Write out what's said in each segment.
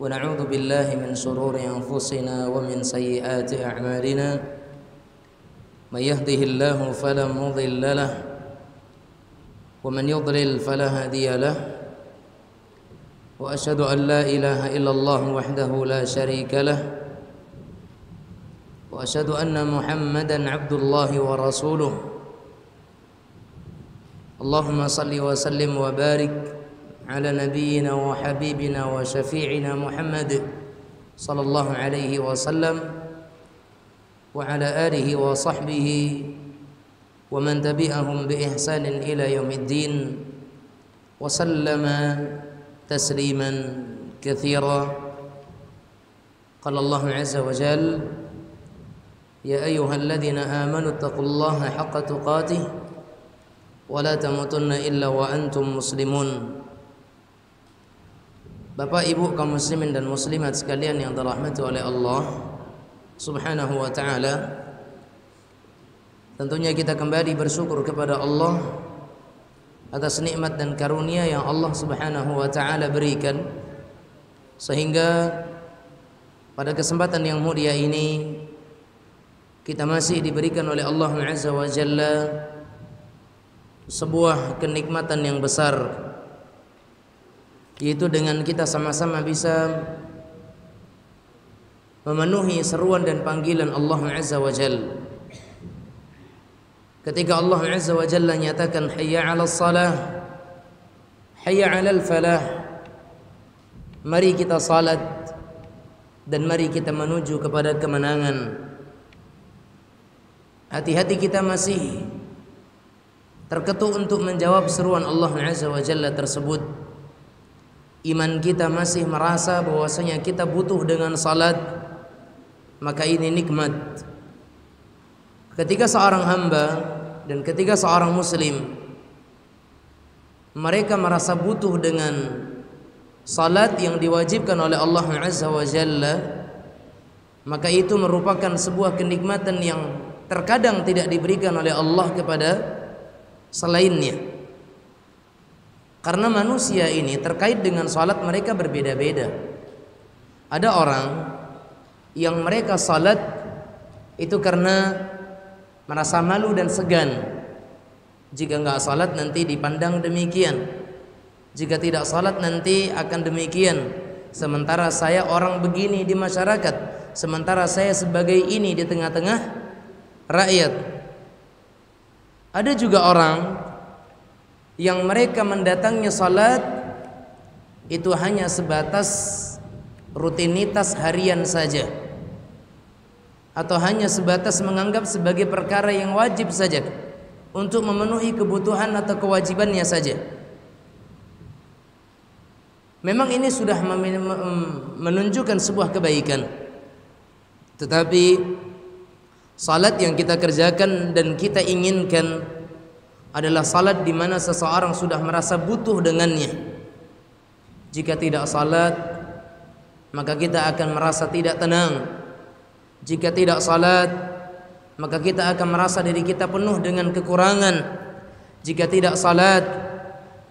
ونعوذ بالله من شرور أنفسنا ومن سيئات أعمالنا من يهده الله فلا مضل له ومن يضلل فلا هادي له وأشهد أن لا إله إلا الله وحده لا شريك له وأشهد أن محمدا عبد الله ورسوله اللهم صل وسلم وبارك على نبينا وحبيبنا وشفيعنا محمد صلى الله عليه وسلم وعلى آله وصحبه ومن تبعهم بإحسان إلى يوم الدين وسلم تسليما كثيرا. قال الله عز وجل: يا أيها الذين آمنوا اتقوا الله حق تقاته ولا تموتن إلا وأنتم مسلمون. Bapak Ibu kaum muslimin dan muslimat sekalian yang dirahmati oleh Allah Subhanahu wa taala, tentunya kita kembali bersyukur kepada Allah atas nikmat dan karunia yang Allah Subhanahu wa taala berikan, sehingga pada kesempatan yang mulia ini kita masih diberikan oleh Allah Azza wa Jalla sebuah kenikmatan yang besar, yaitu dengan kita sama-sama bisa memenuhi seruan dan panggilan Allah Azza wa Jalla. Ketika Allah Azza wa Jalla nyatakan hayya 'alas salah, hayya 'alal falah, mari kita salat dan mari kita menuju kepada kemenangan. Hati-hati kita masih terketuk untuk menjawab seruan Allah Azza wa Jalla tersebut. Iman kita masih merasa bahwasanya kita butuh dengan salat, maka ini nikmat. Ketika seorang hamba dan ketika seorang muslim mereka merasa butuh dengan salat yang diwajibkan oleh Allah Azza wa Jalla, maka itu merupakan sebuah kenikmatan yang terkadang tidak diberikan oleh Allah kepada selainnya. Karena manusia ini terkait dengan salat mereka berbeda-beda. Ada orang yang mereka salat itu karena merasa malu dan segan. Jika enggak salat nanti dipandang demikian, jika tidak salat nanti akan demikian. Sementara saya orang begini di masyarakat, sementara saya sebagai ini di tengah-tengah rakyat. Ada juga orang yang mereka mendatangnya salat itu hanya sebatas rutinitas harian saja, atau hanya sebatas menganggap sebagai perkara yang wajib saja untuk memenuhi kebutuhan atau kewajibannya saja. Memang ini sudah menunjukkan sebuah kebaikan, tetapi salat yang kita kerjakan dan kita inginkan adalah salat di mana seseorang sudah merasa butuh dengannya. Jika tidak salat, maka kita akan merasa tidak tenang. Jika tidak salat, maka kita akan merasa diri kita penuh dengan kekurangan. Jika tidak salat,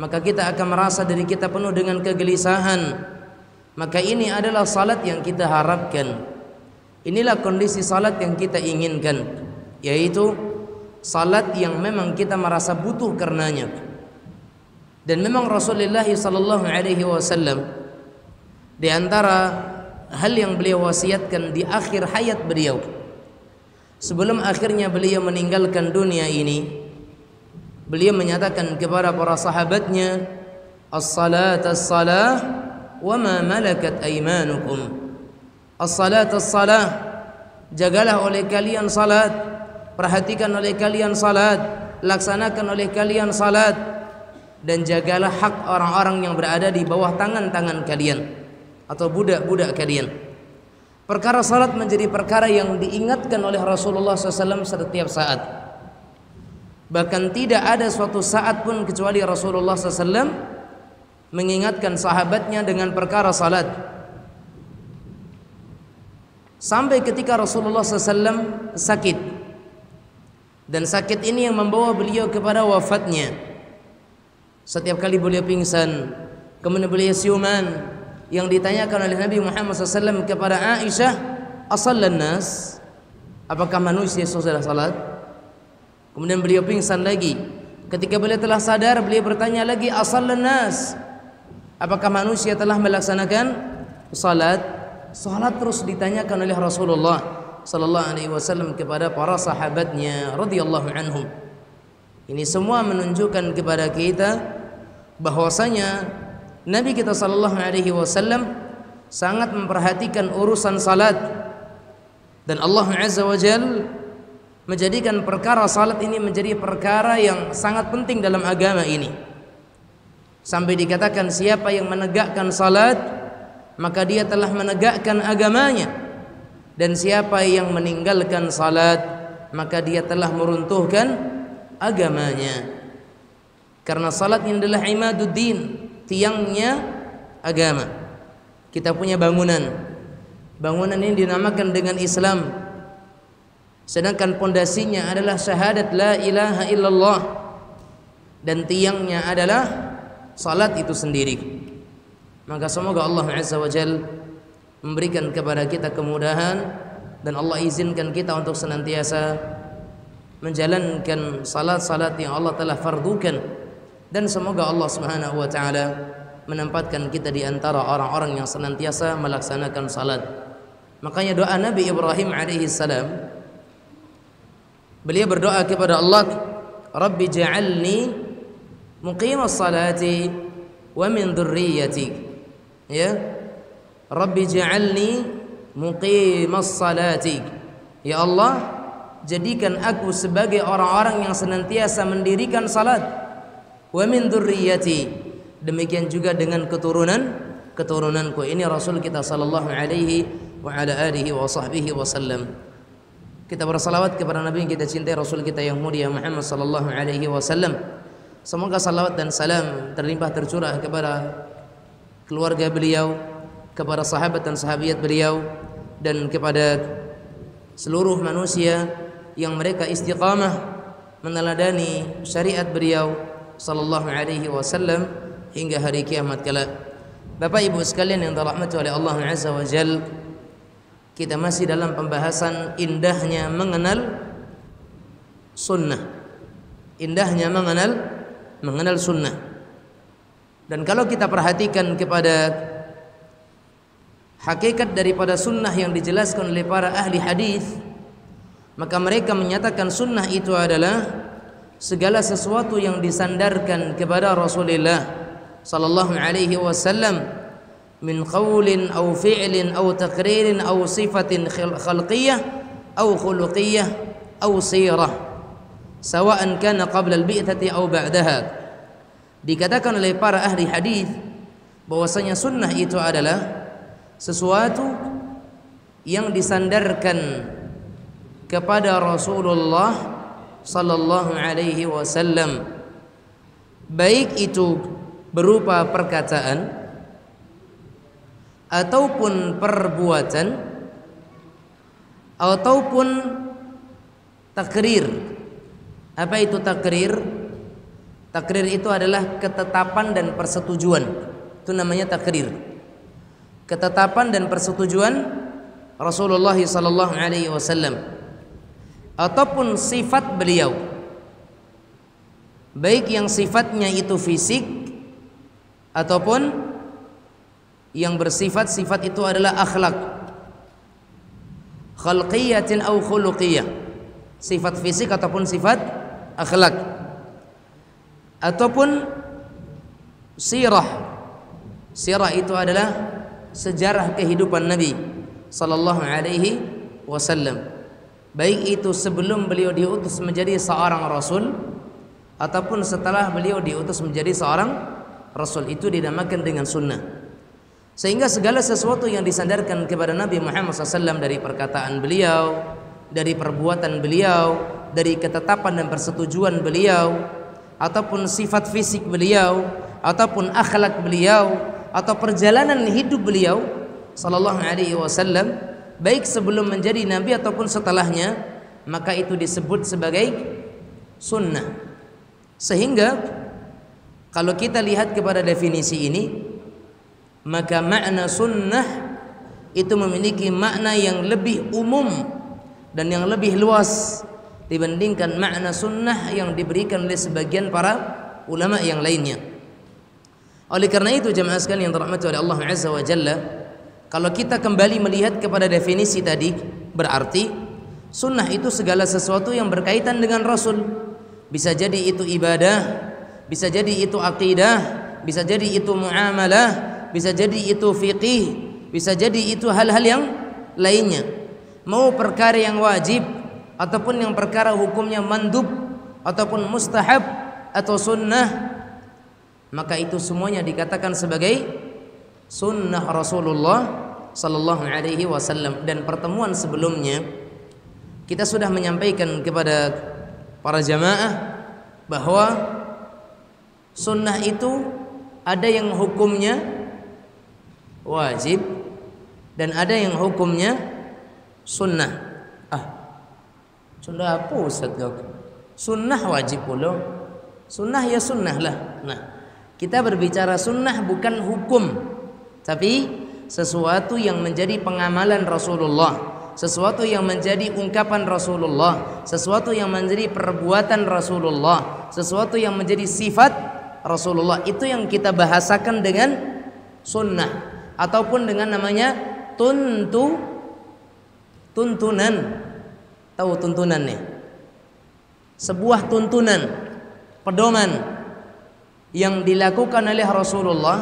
maka kita akan merasa diri kita penuh dengan kegelisahan. Maka ini adalah salat yang kita harapkan. Inilah kondisi salat yang kita inginkan, yaitu salat yang memang kita merasa butuh karenanya. Dan memang Rasulullah sallallahu alaihi wasallam di antara hal yang beliau wasiatkan di akhir hayat beliau, sebelum akhirnya beliau meninggalkan dunia ini, beliau menyatakan kepada para sahabatnya, as-salat as-salah wa ma malakat aymanukum. As-salat as-salah, jagalah oleh kalian salat, perhatikan oleh kalian salat, laksanakan oleh kalian salat, dan jagalah hak orang-orang yang berada di bawah tangan-tangan kalian atau budak-budak kalian. Perkara salat menjadi perkara yang diingatkan oleh Rasulullah SAW setiap saat. Bahkan tidak ada suatu saat pun kecuali Rasulullah SAW mengingatkan sahabatnya dengan perkara salat. Sampai ketika Rasulullah SAW sakit, dan sakit ini yang membawa beliau kepada wafatnya. Setiap kali beliau pingsan, kemudian beliau siuman, yang ditanyakan oleh Nabi Muhammad SAW kepada Aisyah, asallan nas, apakah manusia sudah salat? Kemudian beliau pingsan lagi. Ketika beliau telah sadar, beliau bertanya lagi, asallan nas, apakah manusia telah melaksanakan salat? Salat terus ditanyakan oleh Rasulullah sallallahu alaihi wasallam kepada para sahabatnya radhiyallahu anhum. Ini semua menunjukkan kepada kita bahwasanya Nabi kita sallallahu alaihi wasallam sangat memperhatikan urusan salat, dan Allah azza wa jalla menjadikan perkara salat ini menjadi perkara yang sangat penting dalam agama ini. Sampai dikatakan siapa yang menegakkan salat, maka dia telah menegakkan agamanya, dan siapa yang meninggalkan salat, maka dia telah meruntuhkan agamanya. Karena salat ini adalah imaduddin, tiangnya agama. Kita punya bangunan ini dinamakan dengan Islam, sedangkan pondasinya adalah syahadat la ilaha illallah, dan tiangnya adalah salat itu sendiri. Maka semoga Allah azza wa jalla memberikan kepada kita kemudahan, dan Allah izinkan kita untuk senantiasa menjalankan salat-salat yang Allah telah fardukan, dan semoga Allah Subhanahu wa taala menempatkan kita di antara orang-orang yang senantiasa melaksanakan salat. Makanya doa Nabi Ibrahim alaihi salam, beliau berdoa kepada Allah, Rabbi ja'alni muqimas salati wa min dhurriyyati. Ya, Rabbi ja'alni muqimas salati. Ya Allah, jadikan aku sebagai orang-orang yang senantiasa mendirikan salat. Wa min dzurriyyati, demikian juga dengan keturunanku. Ini Rasul kita sallallahu alaihi wa ala alihi wa sahbihi wasallam. Kita bersalawat kepada Nabi yang kita cintai, Rasul kita yang mulia Muhammad sallallahu alaihi wasallam. Semoga salawat dan salam terlimpah tercurah kepada keluarga beliau, kepada sahabat dan sahabiat beliau, dan kepada seluruh manusia yang mereka istiqamah meneladani syariat beliau sallallahu alaihi wasallam hingga hari kiamat kelak. Bapak Ibu sekalian yang dirahmati oleh Allah azza wa jalla, kita masih dalam pembahasan indahnya mengenal sunnah. Indahnya mengenal sunnah. Dan kalau kita perhatikan kepada hakikat daripada sunnah yang dijelaskan oleh para ahli hadis, maka mereka menyatakan sunnah itu adalah segala sesuatu yang disandarkan kepada Rasulullah sallallahu alaihi wasallam min qaulin aw fi'lin aw taqririn aw sifatin khalqiyyah aw khuluqiyyah aw sirah, sawa'an kana qabla al-bi'tsati aw ba'daha. Dikatakan oleh para ahli hadis bahwasanya sunnah itu adalah sesuatu yang disandarkan kepada Rasulullah sallallahu alaihi wasallam, baik itu berupa perkataan ataupun perbuatan ataupun takrir. Apa itu takrir? Takrir itu adalah ketetapan dan persetujuan. Itu namanya takrir. Ketetapan dan persetujuan Rasulullah sallallahu alaihi wasallam ataupun sifat beliau, baik yang sifatnya itu fisik ataupun yang bersifat sifat itu adalah akhlak, khalqiyatin aw khuluqiyah, sifat fisik ataupun sifat akhlak, ataupun sirah. Sirah itu adalah sejarah kehidupan Nabi sallallahu alaihi wasallam, baik itu sebelum beliau diutus menjadi seorang rasul ataupun setelah beliau diutus menjadi seorang rasul. Itu dinamakan dengan sunnah. Sehingga segala sesuatu yang disandarkan kepada Nabi Muhammad SAW dari perkataan beliau, dari perbuatan beliau, dari ketetapan dan persetujuan beliau, ataupun sifat fisik beliau, ataupun akhlak beliau, atau perjalanan hidup beliau sallallahu alaihi wasallam, baik sebelum menjadi nabi ataupun setelahnya, maka itu disebut sebagai sunnah. Sehingga kalau kita lihat kepada definisi ini, maka makna sunnah itu memiliki makna yang lebih umum dan yang lebih luas dibandingkan makna sunnah yang diberikan oleh sebagian para ulama yang lainnya. Oleh karena itu jemaah sekalian yang dirahmati oleh Allah Azza wa Jalla, kalau kita kembali melihat kepada definisi tadi, berarti sunnah itu segala sesuatu yang berkaitan dengan Rasul. Bisa jadi itu ibadah, bisa jadi itu akidah, bisa jadi itu muamalah, bisa jadi itu fiqih, bisa jadi itu hal-hal yang lainnya. Mau perkara yang wajib ataupun yang perkara hukumnya mandub ataupun mustahab atau sunnah, maka itu semuanya dikatakan sebagai sunnah Rasulullah sallallahu alaihi wasallam. Dan pertemuan sebelumnya kita sudah menyampaikan kepada para jamaah bahwa sunnah itu ada yang hukumnya wajib dan ada yang hukumnya sunnah. Sunnah apa Ustaz? Sunnah wajib pula. Sunnah ya sunnah lah. Nah, kita berbicara sunnah bukan hukum, tapi sesuatu yang menjadi pengamalan Rasulullah, sesuatu yang menjadi ungkapan Rasulullah, sesuatu yang menjadi perbuatan Rasulullah, sesuatu yang menjadi sifat Rasulullah. Itu yang kita bahasakan dengan sunnah ataupun dengan namanya tuntunan. Tahu tuntunan nih? Sebuah tuntunan, pedoman yang dilakukan oleh Rasulullah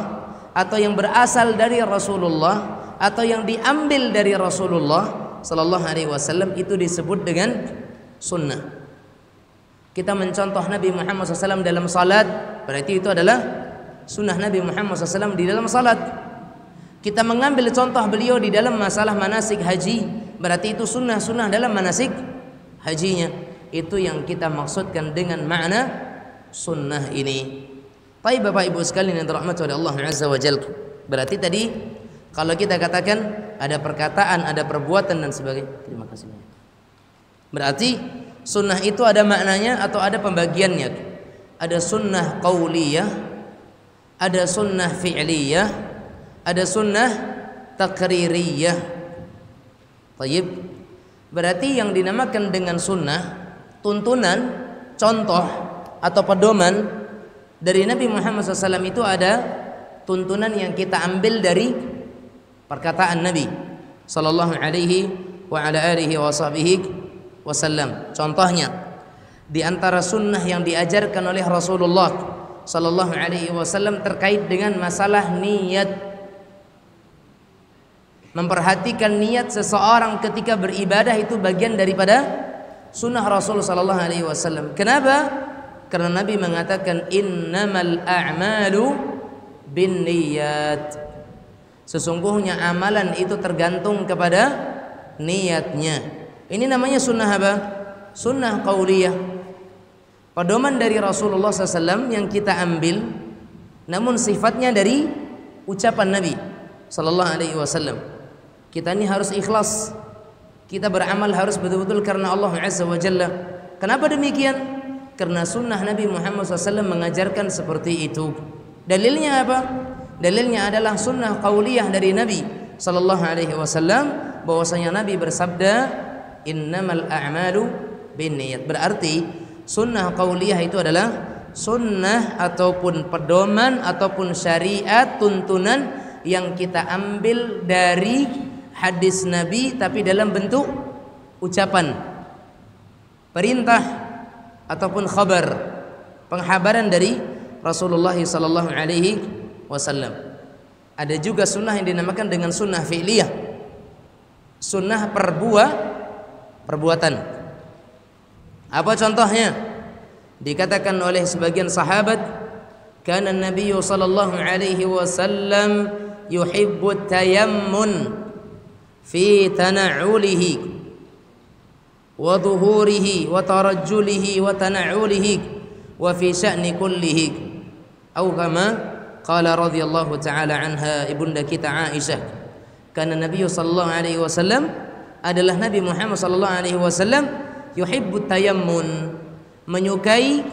atau yang berasal dari Rasulullah atau yang diambil dari Rasulullah sallallahu alaihi wasallam, itu disebut dengan sunnah. Kita mencontoh Nabi Muhammad SAW dalam salat, berarti itu adalah sunnah Nabi Muhammad SAW di dalam salat. Kita mengambil contoh beliau di dalam masalah manasik haji, berarti itu sunnah dalam manasik hajinya. Itu yang kita maksudkan dengan makna sunnah ini. Baik Bapak Ibu sekalian yang dirahmati oleh Allah Azza wa Jalla, berarti tadi kalau kita katakan ada perkataan, ada perbuatan dan sebagainya. Terima kasih. Berarti sunnah itu ada maknanya atau ada pembagiannya. Ada sunnah qauliyah, ada sunnah fi'liyah, ada sunnah taqririyah. Baik. Berarti yang dinamakan dengan sunnah, tuntunan, contoh atau pedoman dari Nabi Muhammad SAW, itu ada tuntunan yang kita ambil dari perkataan Nabi sallallahu alaihi wa ala alihi wasallam. Contohnya, di antara sunnah yang diajarkan oleh Rasulullah sallallahu alaihi wasallam terkait dengan masalah niat. Memperhatikan niat seseorang ketika beribadah itu bagian daripada sunnah Rasul sallallahu alaihi wasallam. Kenapa? Karena Nabi mengatakan innamal a'malu binniyat. Sesungguhnya amalan itu tergantung kepada niatnya. Ini namanya sunnah apa? Sunnah qauliyah. Pedoman dari Rasulullah SAW yang kita ambil, namun sifatnya dari ucapan Nabi sallallahu alaihi wasallam. Kita ini harus ikhlas. Kita beramal harus betul-betul karena Allah Azza wa Jalla. Kenapa demikian? Karena sunnah Nabi Muhammad SAW mengajarkan seperti itu. Dalilnya apa? Dalilnya adalah sunnah qauliyah dari Nabi sallallahu alaihi wasallam, bahwasanya Nabi bersabda innamal a'malu binniyat. Berarti sunnah qauliyah itu adalah sunnah ataupun pedoman ataupun syariat, tuntunan yang kita ambil dari hadis Nabi tapi dalam bentuk ucapan, perintah ataupun khabar, penghabaran dari Rasulullah sallallahu alaihi wasallam. Ada juga sunnah yang dinamakan dengan sunnah fi'liyah, sunnah perbuatan. Apa contohnya? Dikatakan oleh sebagian sahabat, kana Nabi sallallahu alaihi wasallam yuhibbu tayammun fi tana'ulihi wa dhuhurihi wa tarajjulihi wa tana'ulihi wa fi sya'ni kullihi, atau kama qala radhiyallahu ta'ala anha ibunda kita Aisyah, karena Nabi sallallahu alaihi wasallam adalah Nabi Muhammad sallallahu alaihi wasallam yuhibbu tayammun, menyukai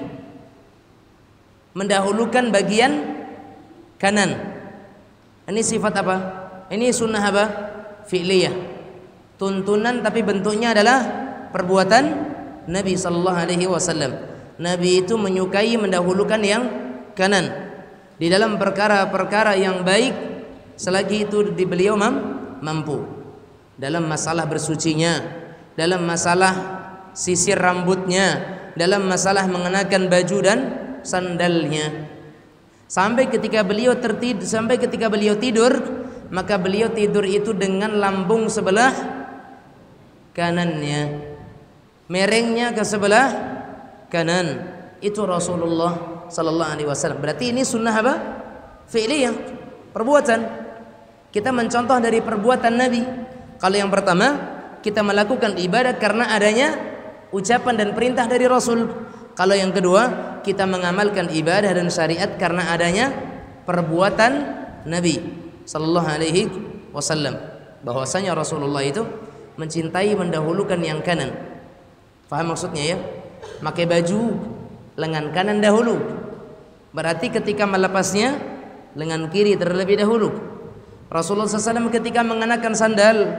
mendahulukan bagian kanan Ini sifat apa? Ini sunnah apa? Fi'liyah. Tuntunan tapi bentuknya adalah perbuatan Nabi sallallahu alaihi wasallam. Nabi itu menyukai mendahulukan yang kanan di dalam perkara-perkara yang baik selagi itu di beliau mampu. Dalam masalah bersucinya, dalam masalah sisir rambutnya, dalam masalah mengenakan baju dan sandalnya. Sampai ketika beliau tidur, maka beliau tidur itu dengan lambung sebelah kanannya, merengnya ke sebelah kanan. Itu Rasulullah sallallahu alaihi wasallam. Berarti ini sunnah apa? Fi'liyah, perbuatan. Kita mencontoh dari perbuatan Nabi. Kalau yang pertama, kita melakukan ibadah karena adanya ucapan dan perintah dari Rasul. Kalau yang kedua, kita mengamalkan ibadah dan syariat karena adanya perbuatan Nabi sallallahu alaihi wasallam. Bahwasanya Rasulullah itu mencintai mendahulukan yang kanan. Faham maksudnya ya? Pakai baju lengan kanan dahulu. Berarti ketika melepasnya lengan kiri terlebih dahulu. Rasulullah SAW ketika mengenakan sandal,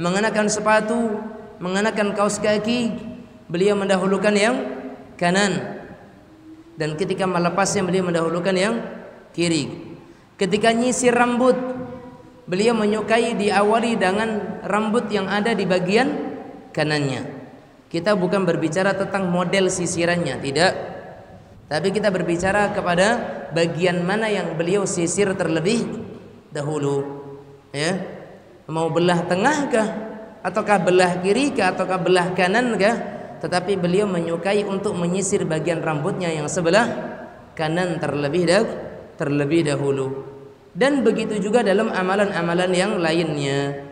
mengenakan sepatu, mengenakan kaos kaki, beliau mendahulukan yang kanan. Dan ketika melepasnya beliau mendahulukan yang kiri. Ketika nyisir rambut, beliau menyukai diawali dengan rambut yang ada di bagian kanannya. Kita bukan berbicara tentang model sisirannya, tidak. Tapi kita berbicara kepada bagian mana yang beliau sisir terlebih dahulu, ya. Mau belah tengah kah, ataukah belah kiri kah, ataukah belah kanan kah? Tetapi beliau menyukai untuk menyisir bagian rambutnya yang sebelah kanan terlebih dahulu. Dan begitu juga dalam amalan-amalan yang lainnya.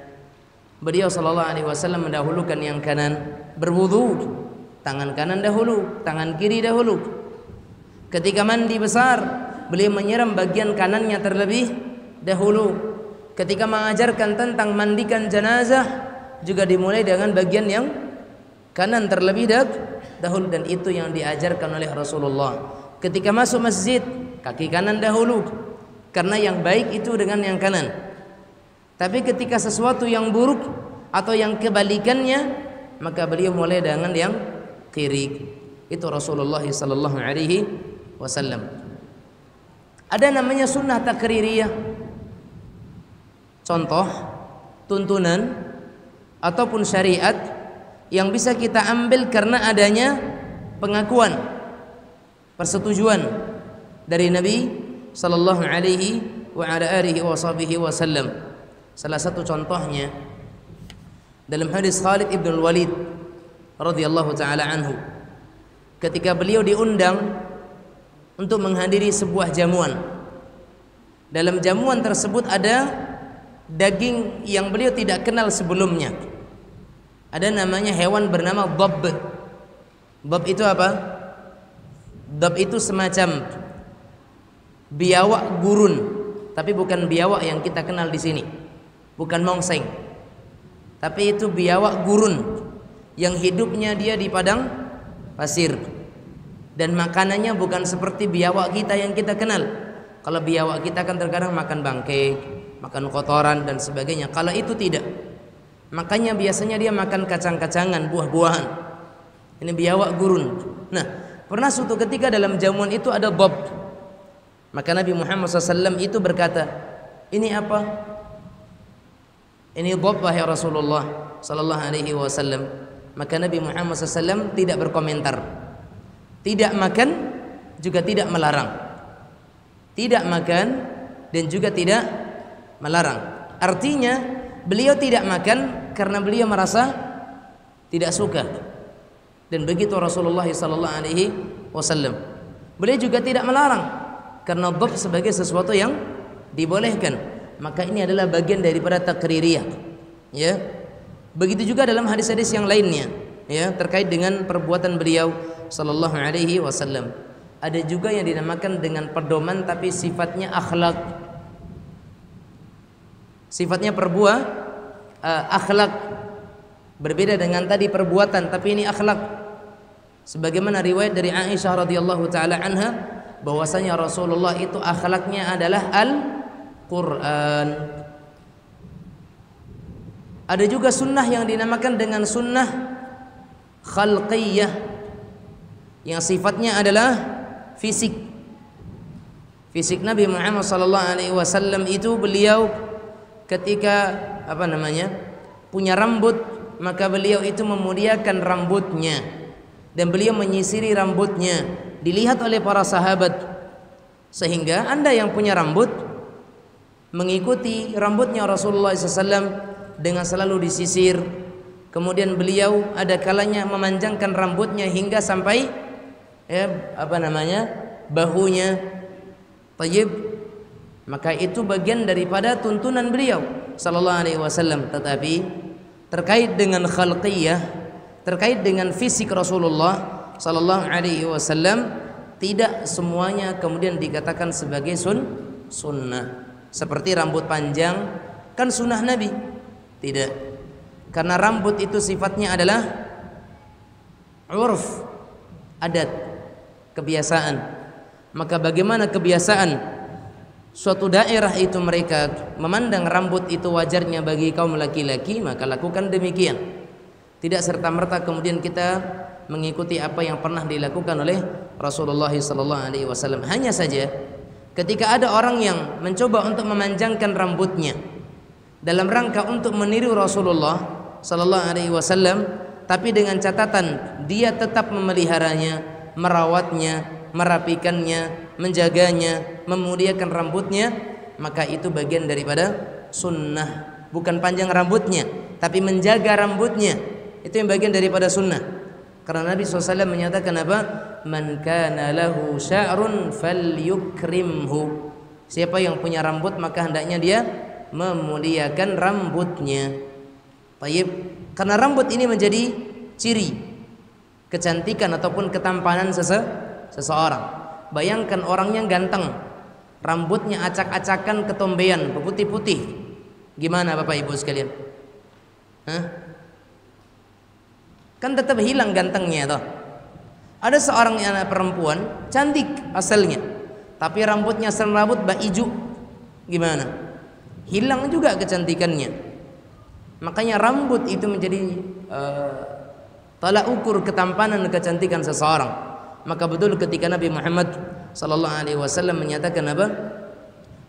Beliau sallallahu alaihi wasallam mendahulukan yang kanan. Berwudu, tangan kanan dahulu, tangan kiri dahulu. Ketika mandi besar, beliau menyiram bagian kanannya terlebih dahulu. Ketika mengajarkan tentang mandikan jenazah, juga dimulai dengan bagian yang kanan terlebih dahulu, dan itu yang diajarkan oleh Rasulullah. Ketika masuk masjid, kaki kanan dahulu, karena yang baik itu dengan yang kanan. Tapi ketika sesuatu yang buruk atau yang kebalikannya, maka beliau mulai dengan yang kiri. Itu Rasulullah sallallahu alaihi wasallam. Ada namanya sunnah takririyah. Contoh, tuntunan ataupun syariat yang bisa kita ambil karena adanya pengakuan, persetujuan dari Nabi sallallahu alaihi wa ala alihi wasallam. Salah satu contohnya dalam hadis Khalid ibn al-Walid radhiyallahu taala anhu, ketika beliau diundang untuk menghadiri sebuah jamuan. Dalam jamuan tersebut ada daging yang beliau tidak kenal sebelumnya. Ada namanya hewan bernama dhab. Dhab itu apa? Dhab itu semacam biawak gurun, tapi bukan biawak yang kita kenal di sini. Bukan mongseng. Tapi itu biawak gurun yang hidupnya dia di padang pasir. Dan makanannya bukan seperti biawak kita yang kita kenal. Kalau biawak kita kan terkadang makan bangkai, makan kotoran dan sebagainya. Kalau itu tidak. Makanya biasanya dia makan kacang-kacangan, buah-buahan. Ini biawak gurun. Nah, pernah suatu ketika dalam jamuan itu ada dhab. Maka Nabi Muhammad SAW itu berkata, ini apa? Ini dhab wahai Rasulullah sallallahu alaihi wasallam. Maka Nabi Muhammad SAW tidak berkomentar. Tidak makan juga tidak melarang. Tidak makan dan juga tidak melarang. Artinya beliau tidak makan karena beliau merasa tidak suka. Dan begitu Rasulullah sallallahu alaihi wasallam. Beliau juga tidak melarang karena dhab sebagai sesuatu yang dibolehkan. Maka ini adalah bagian daripada takririyah, ya. Begitu juga dalam hadis-hadis yang lainnya, ya, terkait dengan perbuatan beliau sallallahu alaihi wasallam. Ada juga yang dinamakan dengan pedoman tapi sifatnya akhlak. Sifatnya akhlak. Berbeda dengan tadi perbuatan, tapi ini akhlak. Sebagaimana riwayat dari Aisyah radhiyallahu taala anha bahwasanya Rasulullah itu akhlaknya adalah al-Qur'an. Quran. Ada juga sunnah yang dinamakan dengan sunnah khalqiyah, yang sifatnya adalah fisik. Fisik Nabi Muhammad SAW itu beliau ketika punya rambut, maka beliau itu memuliakan rambutnya dan beliau menyisiri rambutnya, dilihat oleh para sahabat, sehingga Anda yang punya rambut mengikuti rambutnya Rasulullah SAW dengan selalu disisir. Kemudian beliau ada kalanya memanjangkan rambutnya hingga sampai bahunya. Tayyib, maka itu bagian daripada tuntunan beliau sallallahu alaihi wasallam. Tetapi terkait dengan khalqiyah, terkait dengan fisik Rasulullah sallallahu alaihi wasallam, tidak semuanya kemudian dikatakan sebagai sunnah. Seperti rambut panjang kan sunnah Nabi? Tidak. Karena rambut itu sifatnya adalah urf, adat, kebiasaan. Maka bagaimana kebiasaan suatu daerah itu mereka memandang rambut itu wajarnya bagi kaum laki-laki, maka lakukan demikian. Tidak serta-merta kemudian kita mengikuti apa yang pernah dilakukan oleh Rasulullah SAW. Hanya saja ketika ada orang yang mencoba untuk memanjangkan rambutnya dalam rangka untuk meniru Rasulullah SAW, tapi dengan catatan dia tetap memeliharanya, merawatnya, merapikannya, menjaganya, memuliakan rambutnya, maka itu bagian daripada sunnah. Bukan panjang rambutnya, tapi menjaga rambutnya, itu yang bagian daripada sunnah. Karena Nabi SAW menyatakan apa? Man kana lahu sya'run falyukrimhu. Siapa yang punya rambut maka hendaknya dia memuliakan rambutnya. Tayyib. Karena rambut ini menjadi ciri kecantikan ataupun ketampanan seseorang. Bayangkan orangnya ganteng, rambutnya acak-acakan, ketombean, putih-putih, gimana Bapak Ibu sekalian? Kan tetap hilang gantengnya toh. Ada seorang anak perempuan cantik asalnya, tapi rambutnya serabut bak ijo, gimana? Hilang juga kecantikannya. Makanya rambut itu menjadi tolak ukur ketampanan dan kecantikan seseorang. Maka betul ketika Nabi Muhammad sallallahu alaihi wasallam menyatakan apa?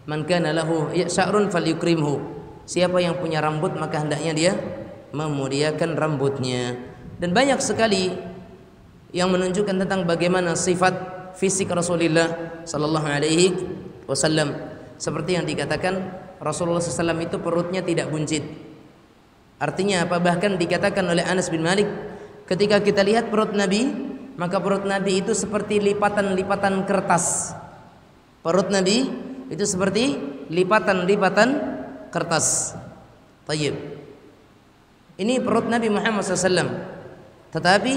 Man kana lahu sya'run falyukrimhu. Siapa yang punya rambut maka hendaknya dia memuliakan rambutnya. Dan banyak sekali yang menunjukkan tentang bagaimana sifat fisik Rasulullah sallallahu alaihi wasallam. Seperti yang dikatakan Rasulullah SAW itu perutnya tidak buncit. Artinya apa? Bahkan dikatakan oleh Anas bin Malik, ketika kita lihat perut Nabi, maka perut Nabi itu seperti lipatan-lipatan kertas. Perut Nabi itu seperti lipatan-lipatan kertas. Tayyib. Ini perut Nabi Muhammad SAW. Tetapi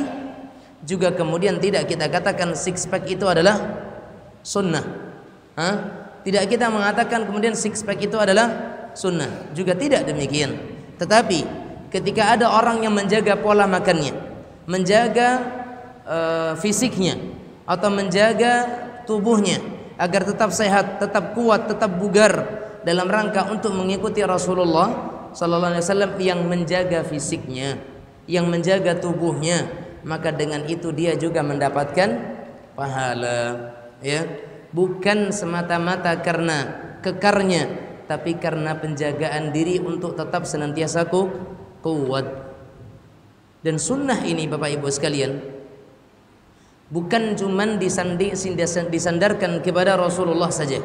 juga kemudian tidak kita katakan six pack itu adalah sunnah. Tidak kita mengatakan kemudian six pack itu adalah sunnah. Juga tidak demikian. Tetapi ketika ada orang yang menjaga pola makannya, menjaga fisiknya, atau menjaga tubuhnya agar tetap sehat, tetap kuat, tetap bugar dalam rangka untuk mengikuti Rasulullah sallallahu alaihi wasallam yang menjaga fisiknya, yang menjaga tubuhnya, maka dengan itu dia juga mendapatkan pahala, ya. Bukan semata-mata karena kekarnya, tapi karena penjagaan diri untuk tetap senantiasa kuat. Dan sunnah ini Bapak Ibu sekalian bukan cuman disandarkan kepada Rasulullah saja.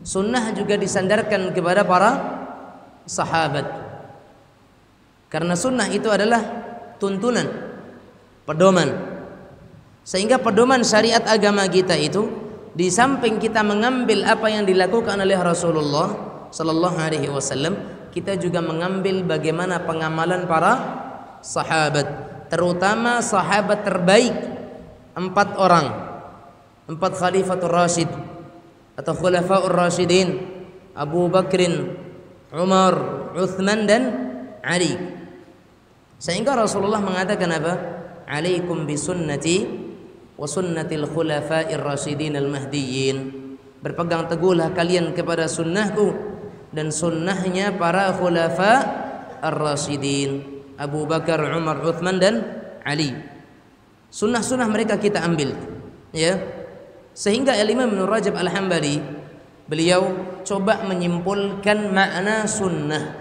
Sunnah juga disandarkan kepada para sahabat. Karena sunnah itu adalah tuntunan, pedoman. Sehingga pedoman syariat agama kita itu, di samping kita mengambil apa yang dilakukan oleh Rasulullah sallallahu alaihi wasallam, kita juga mengambil bagaimana pengamalan para sahabat, terutama sahabat terbaik, 4 orang, 4 khalifatul rasyid atau khulafaur rasyidin, Abu Bakrin, Umar, Uthman dan Ali. Sehingga Rasulullah mengatakan apa? Alaikum bisunnati wa sunnatil khulafa'ir rasyidin al-mahdiyyin. berpegang teguhlah kalian kepada sunnahku dan sunnahnya para khulafa ar-rasyidin, Abu Bakar, Umar, Uthman dan Ali. Sunnah-sunnah mereka kita ambil, ya. Sehingga Imam Ibnu Rajab Al-Hambali beliau coba menyimpulkan makna sunnah.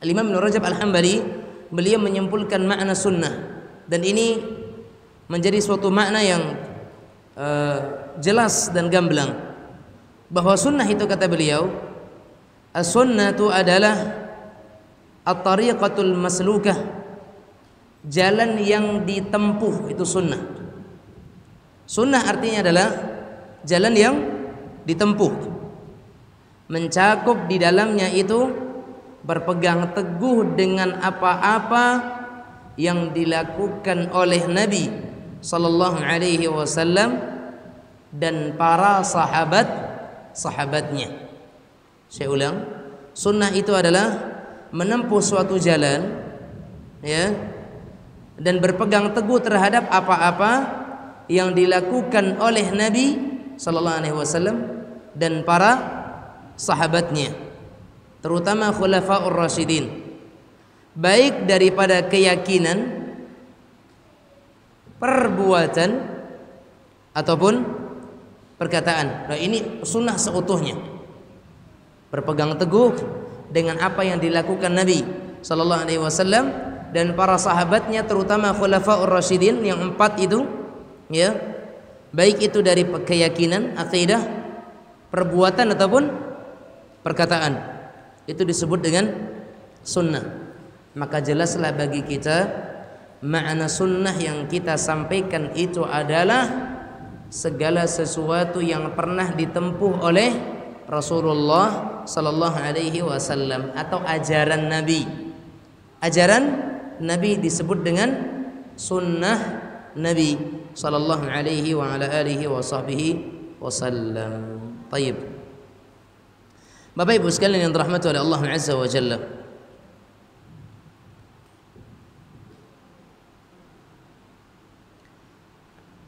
Imam Ibnu Rajab Al-Hambali beliau menyimpulkan makna sunnah, dan ini menjadi suatu makna yang jelas dan gamblang, bahwa sunnah itu, kata beliau, as-sunnatu adalah at-tariqatul maslukah, jalan yang ditempuh, itu sunnah. Sunnah artinya adalah jalan yang ditempuh, mencakup di dalamnya itu berpegang teguh dengan apa-apa yang dilakukan oleh Nabi sallallahu alaihi wasallam dan para sahabatnya. Saya ulang, sunnah itu adalah menempuh suatu jalan, ya, dan berpegang teguh terhadap apa-apa yang dilakukan oleh Nabi sallallahu alaihi wasallam dan para sahabatnya, terutama khulafaur rasyidin, baik daripada keyakinan, perbuatan ataupun perkataan. Nah, ini sunnah seutuhnya, berpegang teguh dengan apa yang dilakukan Nabi sallallahu alaihi wasallam dan para sahabatnya, terutama khulafaur rasyidin yang 4 itu, ya, baik itu dari keyakinan, akidah, perbuatan ataupun perkataan, itu disebut dengan sunnah. Maka jelaslah bagi kita makna sunnah yang kita sampaikan itu adalah segala sesuatu yang pernah ditempuh oleh Rasulullah sallallahu alaihi wasallam atau ajaran Nabi. Ajaran Nabi disebut dengan sunnah Nabi sallallahu alaihi wa ala alihi wa sahbihi wasallam. Baik. Bapak Ibu sekalian yang dirahmati oleh Allah Azza wa Jalla,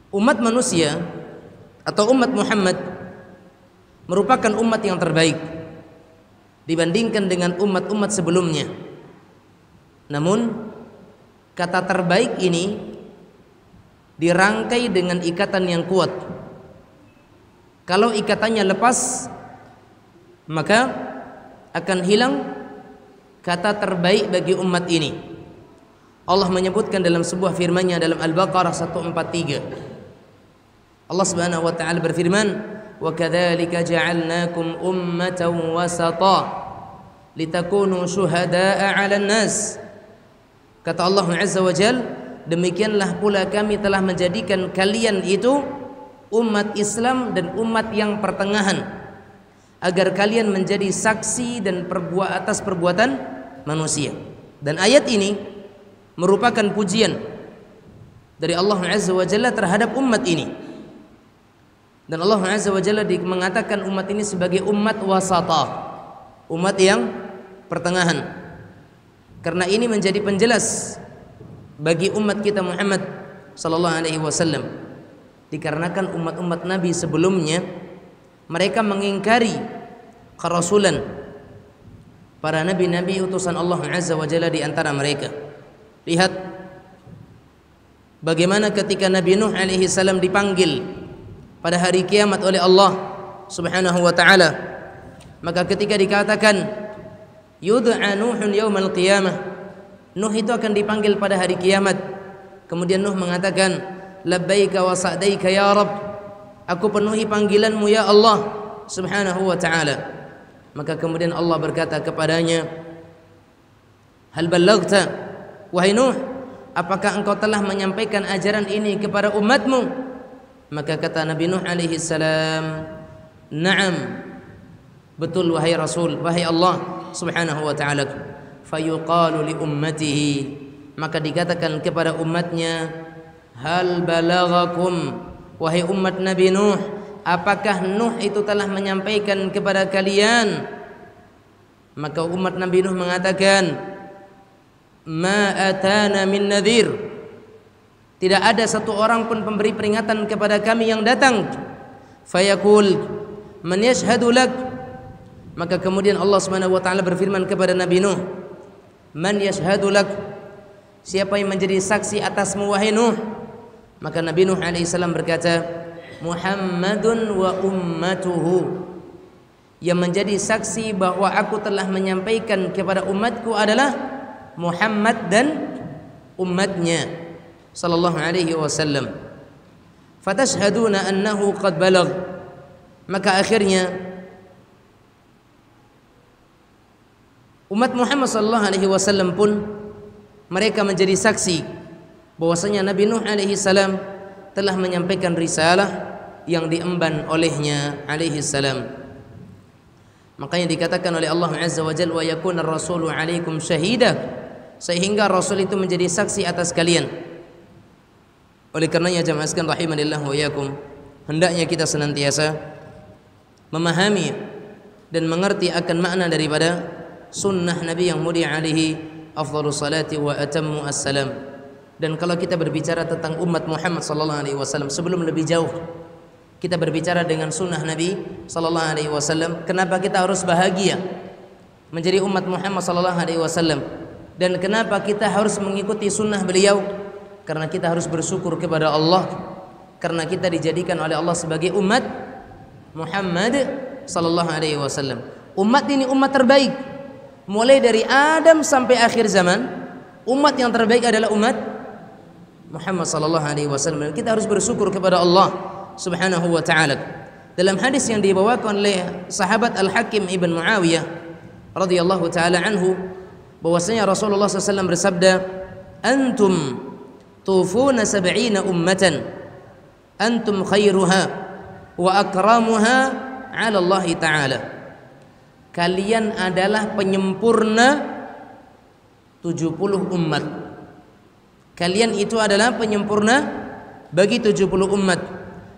umat manusia atau umat Muhammad merupakan umat yang terbaik dibandingkan dengan umat-umat sebelumnya. Namun kata terbaik ini dirangkai dengan ikatan yang kuat. Kalau ikatannya lepas, maka akan hilang kata terbaik bagi umat ini. Allah menyebutkan dalam sebuah firman-Nya dalam Al-Baqarah 143. Allah Subhanahu wa taala berfirman, "Wa kadzalika ja'alnakum ummatan wasata litakunu syuhada'a 'alan nas." Kata Allah Azza wa Jalla, demikianlah pula kami telah menjadikan kalian itu umat Islam dan umat yang pertengahan, agar kalian menjadi saksi dan atas perbuatan manusia. Dan ayat ini merupakan pujian dari Allah Azza wa Jalla terhadap umat ini. Dan Allah Azza wa Jalla mengatakan umat ini sebagai umat wasata, umat yang pertengahan. Karena ini menjadi penjelas bagi umat kita Muhammad sallallahu alaihi wasallam. Dikarenakan umat-umat Nabi sebelumnya mereka mengingkari kerasulan para nabi-nabi utusan Allah Azza wa Jalla di antara mereka. Lihat bagaimana ketika Nabi Nuh alaihi salam dipanggil pada hari kiamat oleh Allah Subhanahu wa taala, maka ketika dikatakan yud'a Nuhun yaumal qiyamah, Nuh itu akan dipanggil pada hari kiamat. Kemudian Nuh mengatakan, labbaika wa sa'daika ya Rabb, aku penuhi panggilanmu ya Allah Subhanahu wa taala. Maka kemudian Allah berkata kepadanya, hal ballaghta, wahai Nuh, apakah engkau telah menyampaikan ajaran ini kepada umatmu? Maka kata Nabi Nuh alaihi salam, na'am, betul wahai Rasul, wahai Allah Subhanahu wa ta'ala. Fayuqalu li ummatihi, maka dikatakan kepada umatnya, hal balaghakum, wahai umat Nabi Nuh, apakah Nuh itu telah menyampaikan kepada kalian? Maka umat Nabi Nuh mengatakan, ma atana min nadhir, tidak ada satu orang pun pemberi peringatan kepada kami yang datang. Fayaqul, man yashhadu lak. Maka kemudian Allah Subhanahu wa taala berfirman kepada Nabi Nuh, man yashhadu lak, siapa yang menjadi saksi atasmu wahai Nuh? Maka Nabi Nuh alaihi salam berkata, Muhammadun wa ummatuhu, yang menjadi saksi bahwa aku telah menyampaikan kepada umatku adalah Muhammad dan umatnya sallallahu alaihi wasallam. Fatashhaduna annahu qad balagh. Maka akhirnya umat Muhammad sallallahu alaihi wasallam pun mereka menjadi saksi bahwasanya Nabi Nuh alaihi salam telah menyampaikan risalah yang diemban olehnya alaihi salam. Makanya dikatakan oleh Allah Azza wa Jalla, wa yakuna ar-rasulu 'alaikum syahida, sehingga rasul itu menjadi saksi atas kalian. Oleh karenanya jamaah sekalian rahimanillah wa iyyakum, hendaknya kita senantiasa memahami dan mengerti akan makna daripada sunnah Nabi yang mulia alaihi afdhalus salati wa atammu assalam. Dan kalau kita berbicara tentang umat Muhammad sallallahu alaihi wasallam, sebelum lebih jauh kita berbicara dengan sunnah Nabi sallallahu alaihi wasallam, kenapa kita harus bahagia menjadi umat Muhammad sallallahu alaihi wasallam, dan kenapa kita harus mengikuti sunnah beliau? Karena kita harus bersyukur kepada Allah karena kita dijadikan oleh Allah sebagai umat Muhammad sallallahu alaihi wasallam. Umat ini umat terbaik. Mulai dari Adam sampai akhir zaman, umat yang terbaik adalah umat Muhammad sallallahu alaihi wasallam. Kita harus bersyukur kepada Allah Subhanahu wa ta'ala. Dalam hadis yang dibawakan oleh sahabat Al-Hakim Ibn Muawiyah radhiyallahu ta'ala anhu, bahwasanya Rasulullah SAW bersabda, antum tufuna sab'ina ummatan antum khairuha wa akramuha 'ala Allah ta'ala. Kalian adalah penyempurna 70 umat. Kalian itu adalah penyempurna bagi 70 umat,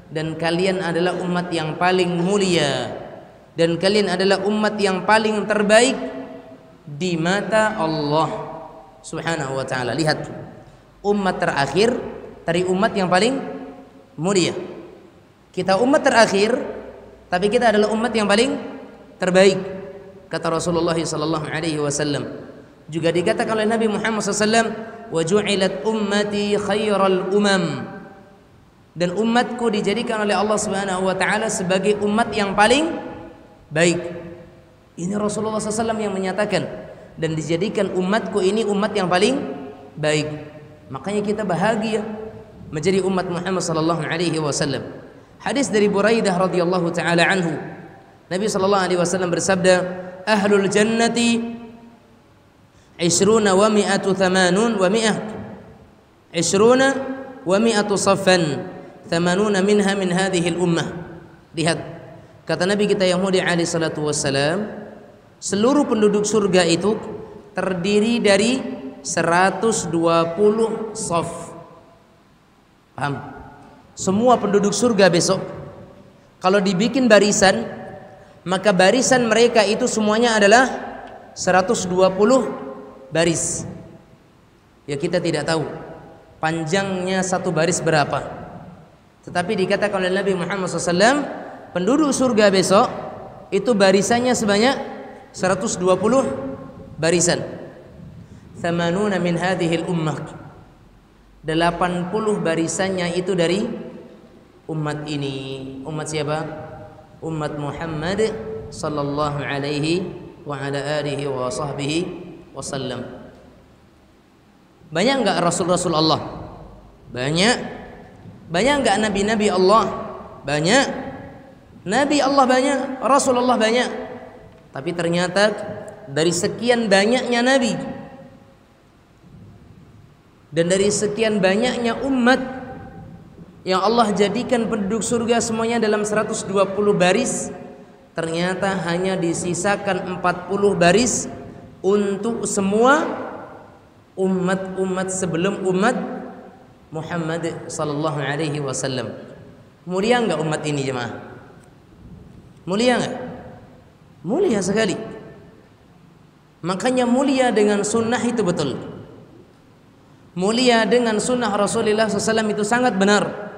dan kalian adalah umat yang paling mulia, dan kalian adalah umat yang paling terbaik di mata Allah Subhanahu wa ta'ala. Lihat, umat terakhir dari umat yang paling mulia. Kita umat terakhir, tapi kita adalah umat yang paling terbaik, kata Rasulullah sallallahu alaihi wasallam. Juga dikatakan oleh Nabi Muhammad SAW, wa ju'ilat ummati khairal umam, dan umatku dijadikan oleh Allah Subhanahu wa taala sebagai umat yang paling baik. Ini Rasulullah SAW yang menyatakan, dan dijadikan umatku ini umat yang paling baik. Makanya kita bahagia menjadi umat Muhammad sallallahu alaihi wasallam. Hadis dari Buraidah radhiyallahu taala anhu, Nabi sallallahu alaihi wasallam bersabda, ahlul jannati 20 wa 180 wa 100 20 wa 100 saffan 80 minha min hadhihi al-ummah. Lihat, kata Nabi kita yang mulia alaihi salatu wassalam, seluruh penduduk surga itu terdiri dari 120 shaf. Paham? Semua penduduk surga besok kalau dibikin barisan, maka barisan mereka itu semuanya adalah 120 baris. Ya, kita tidak tahu panjangnya satu baris berapa, tetapi dikatakan oleh Nabi Muhammad SAW, penduduk surga besok itu barisannya sebanyak 120 barisan. 80 min hadhil ummah, 80 barisannya itu dari umat ini. Umat siapa? Umat Muhammad sallallahu alaihi wa ala alihi wa sahbihi wasallam. Banyak enggak rasul-rasul Allah? Banyak. Banyak enggak nabi-nabi Allah? Banyak. Nabi Allah banyak, Rasulullah banyak. Tapi ternyata dari sekian banyaknya nabi dan dari sekian banyaknya umat yang Allah jadikan penduduk surga semuanya dalam 120 baris, ternyata hanya disisakan 40 baris untuk semua umat-umat sebelum umat Muhammad sallallahu alaihi wasallam. Mulia enggak umat ini jemaah? Mulia enggak? Mulia sekali. Makanya mulia dengan sunnah itu betul. Mulia dengan sunnah Rasulullah SAW itu sangat benar.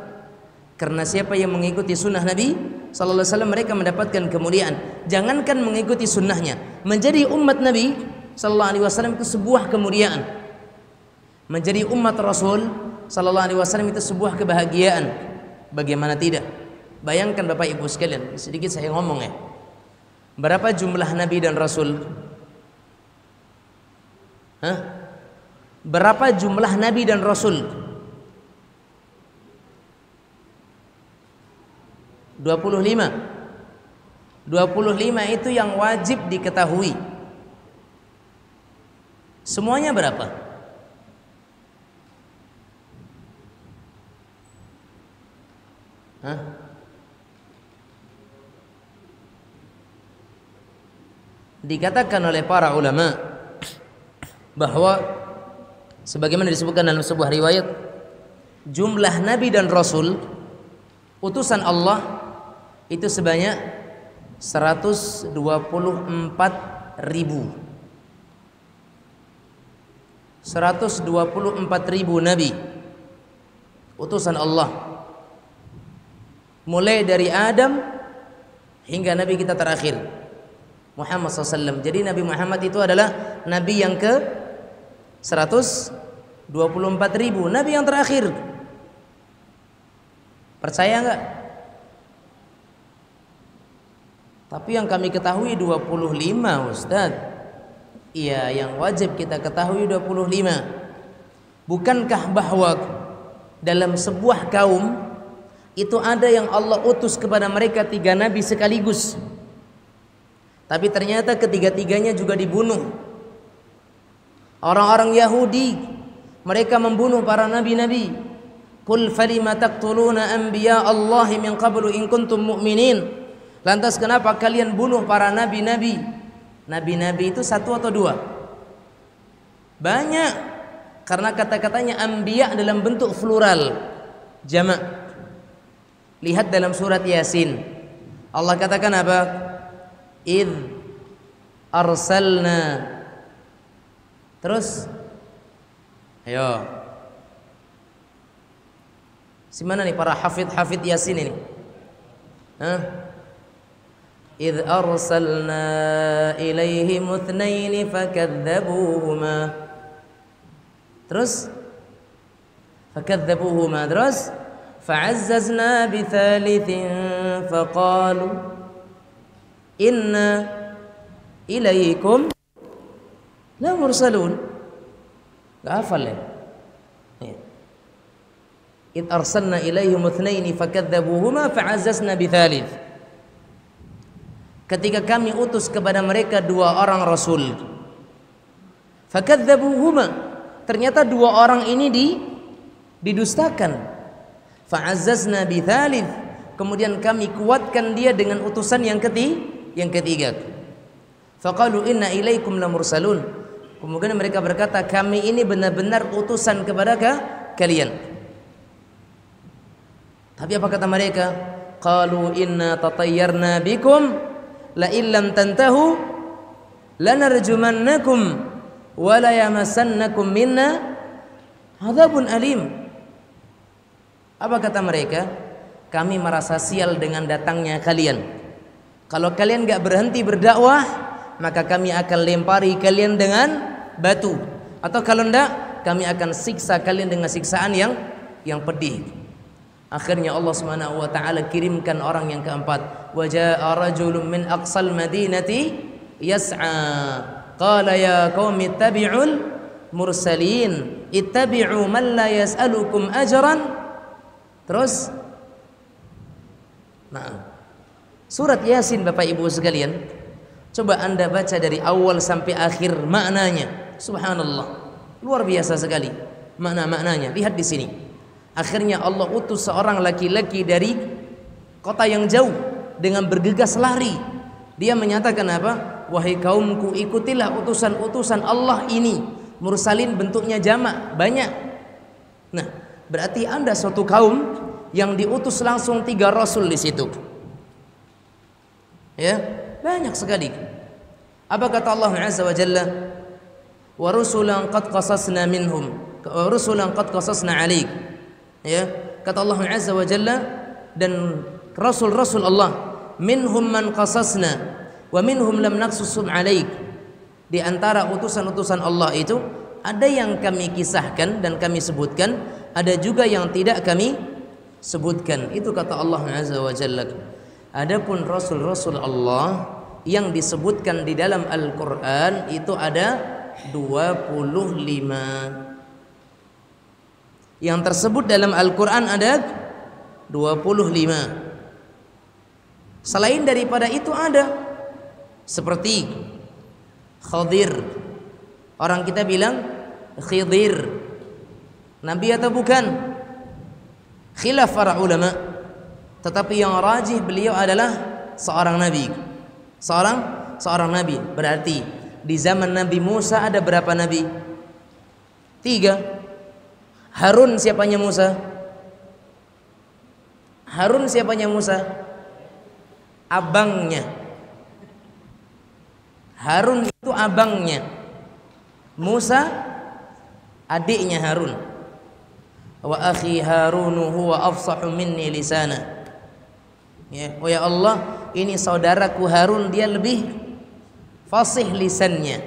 Karena siapa yang mengikuti sunnah Nabi sallallahu alaihi wasallam mereka mendapatkan kemuliaan. Jangankan mengikuti sunnahnya, menjadi umat Nabi sallallahu alaihi wasallam itu sebuah kemuliaan. Menjadi umat Rasul sallallahu alaihi wasallam itu sebuah kebahagiaan. Bagaimana tidak? Bayangkan Bapak Ibu sekalian, sedikit saya ngomong ya. Berapa jumlah Nabi dan Rasul? Hah? Berapa jumlah Nabi dan Rasul? 25. 25 itu yang wajib diketahui. Semuanya berapa? Hah? Dikatakan oleh para ulama bahwa sebagaimana disebutkan dalam sebuah riwayat, jumlah nabi dan rasul utusan Allah itu sebanyak 124.000. 124.000 nabi utusan Allah, mulai dari Adam hingga nabi kita terakhir Muhammad SAW. Jadi Nabi Muhammad itu adalah Nabi yang ke 124.000, Nabi yang terakhir. Percaya enggak? Tapi yang kami ketahui 25, Ustaz. Iya, yang wajib kita ketahui 25. Bukankah bahwa dalam sebuah kaum itu ada yang Allah utus kepada mereka 3 nabi sekaligus, tapi ternyata ketiga-tiganya juga dibunuh. Orang-orang Yahudi, mereka membunuh para nabi-nabi. Qul falima taqtuluna anbiya Allahi min qablu in kuntum mu'minin. Lantas kenapa kalian bunuh para nabi-nabi? Nabi-nabi itu 1 atau 2? Banyak. Karena kata-katanya anbiya dalam bentuk plural, jamak. Lihat dalam surat Yasin. Allah katakan apa? Idh arsalna. Terus ayo, si mana nih para hafid Yasin ini? Hah? Idh arsalna ilaihim itsnaini fakadzabuhuma. Terus fakadzabuhuma, terus fa'azzazna bithalithin faqalu inna ilaikum la mursalun. Gak hafal ya? Id arsalna ilaihim itsnaini fakadzabuhuma fa'azzazna bithalith. Ketika kami utus kepada mereka 2 orang rasul, fakadzabuhuma, ternyata 2 orang ini didustakan. Fa'azzazna bithalith, kemudian kami kuatkan dia dengan utusan yang ketiga. Faqalu inna ilaikum lamursalun. Kemudian mereka berkata, kami ini benar-benar utusan kepada kalian. Tapi apa kata mereka? Qalu inna tatayyarna bikum la illam tantahu lanarjumannakum wa la yamassannakum minna adzabun alim. Apa kata mereka? Kami merasa sial dengan datangnya kalian. Kalau kalian gak berhenti berdakwah, maka kami akan lempari kalian dengan batu. Atau kalau enggak, kami akan siksa kalian dengan siksaan yang pedih. Akhirnya Allah Subhanahu wa taala kirimkan orang yang keempat. Wa jaa rajulun min aqsal madinati yas'a. Qala ya qaumi ittabi'ul mursalin. Ittabi'u man la yas'alukum ajran. Terus surat Yasin Bapak Ibu sekalian, coba Anda baca dari awal sampai akhir maknanya. Subhanallah, luar biasa sekali maknanya. Lihat di sini. Akhirnya Allah utus seorang laki-laki dari kota yang jauh dengan bergegas lari. Dia menyatakan apa? Wahai kaumku, ikutilah utusan-utusan Allah ini. Mursalin bentuknya jamak, banyak. Nah, berarti Anda suatu kaum yang diutus langsung 3 rasul di situ. Ya, banyak sekali. Apa kata Allah Azza wa Jalla? Wa rusulan qad qasasna minhum, wa rusulan qad qasasna 'alaik. Ya, kata Allah Azza wa Jalla, dan rasul-rasul Allah, minhum man qasasna wa minhum lam naqsusum alaik. Di antara utusan-utusan Allah itu ada yang kami kisahkan dan kami sebutkan, ada juga yang tidak kami sebutkan. Itu kata Allah Azza wa Jalla. Adapun rasul-rasul Allah yang disebutkan di dalam Al-Qur'an itu ada 25. Yang tersebut dalam Al-Qur'an ada 25. Selain daripada itu ada seperti Khadir. Orang kita bilang Khidir, nabi atau bukan? Khilaf para ulama. Tetapi yang rajih beliau adalah seorang nabi. Seorang nabi. Berarti di zaman Nabi Musa ada berapa nabi? 3. Harun siapanya Musa? Harun siapanya Musa? Abangnya. Harun itu abangnya. Musa adiknya Harun. Wa akhi Harun huwa afsahu minni lisana. Ya, oh ya Allah, ini saudaraku Harun, dia lebih fasih lisannya.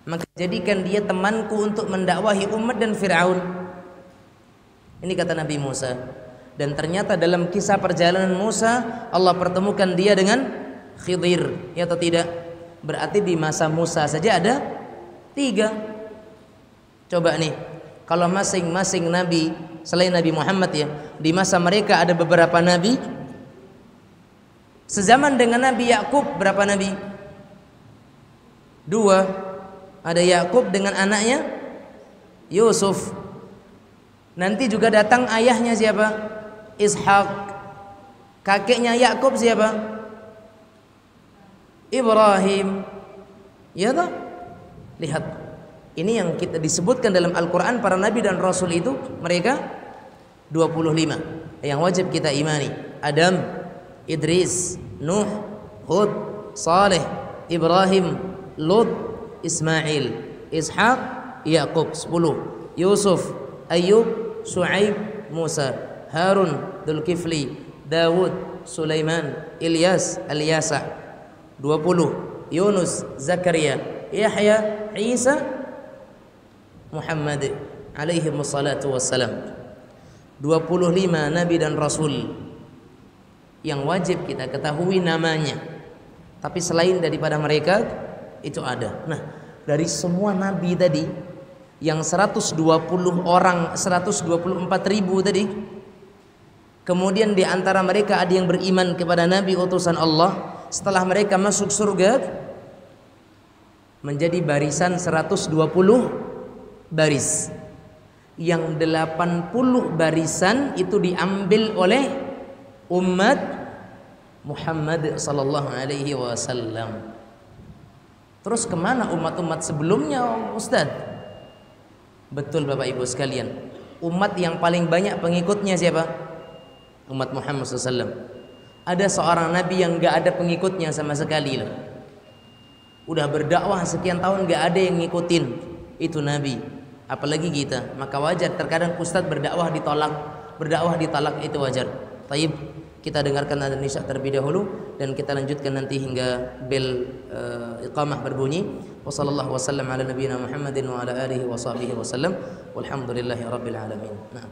Maka jadikan dia temanku untuk mendakwahi umat dan Fir'aun. Ini kata Nabi Musa. Dan ternyata dalam kisah perjalanan Musa, Allah pertemukan dia dengan Khidir, ya atau tidak? Berarti di masa Musa saja ada 3. Coba nih, kalau masing-masing nabi selain Nabi Muhammad ya, di masa mereka ada beberapa nabi. Sezaman dengan Nabi Yakub berapa nabi? 2. Ada Yakub dengan anaknya Yusuf. Nanti juga datang ayahnya siapa? Ishak. Kakeknya Yakub siapa? Ibrahim. Ya toh? Lihat, ini yang kita disebutkan dalam Al-Quran, para nabi dan rasul itu mereka 25 yang wajib kita imani. Adam, Idris, Nuh, Hud, Saleh, Ibrahim, Lut, Ismail, Ishak, Yakub 10, Yusuf, Ayub, Shu'aib, Musa, Harun, Dzulkifli, Dawud, Sulaiman, Ilyas, Al-Yasa. 20, Yunus, Zakaria, Yahya, Isa, Muhammad alaihi wassalatu wassalam. 25 nabi dan rasul yang wajib kita ketahui namanya. Tapi selain daripada mereka itu ada. Nah, dari semua nabi tadi yang 120 orang, 124.000 tadi, kemudian di antara mereka ada yang beriman kepada nabi utusan Allah, setelah mereka masuk surga menjadi barisan 120 baris. Yang 80 barisan itu diambil oleh umat Muhammad sallallahu alaihi wasallam. Terus kemana umat-umat sebelumnya, Ustaz? Betul Bapak Ibu sekalian, umat yang paling banyak pengikutnya siapa? Umat Muhammad SAW. Ada seorang nabi yang gak ada pengikutnya sama sekali loh. Udah berdakwah sekian tahun gak ada yang ngikutin itu nabi, apalagi kita. Maka wajar terkadang ustadz berdakwah ditolak itu wajar. Taib, kita dengarkan adzan isya terlebih dahulu dan kita lanjutkan nanti hingga bel iqamah berbunyi. Wassallallahu wasallam ala nabiyina Muhammadin wa ala alihi wa sahbihi wasallam. Walhamdulillahi rabbil alamin. Nah.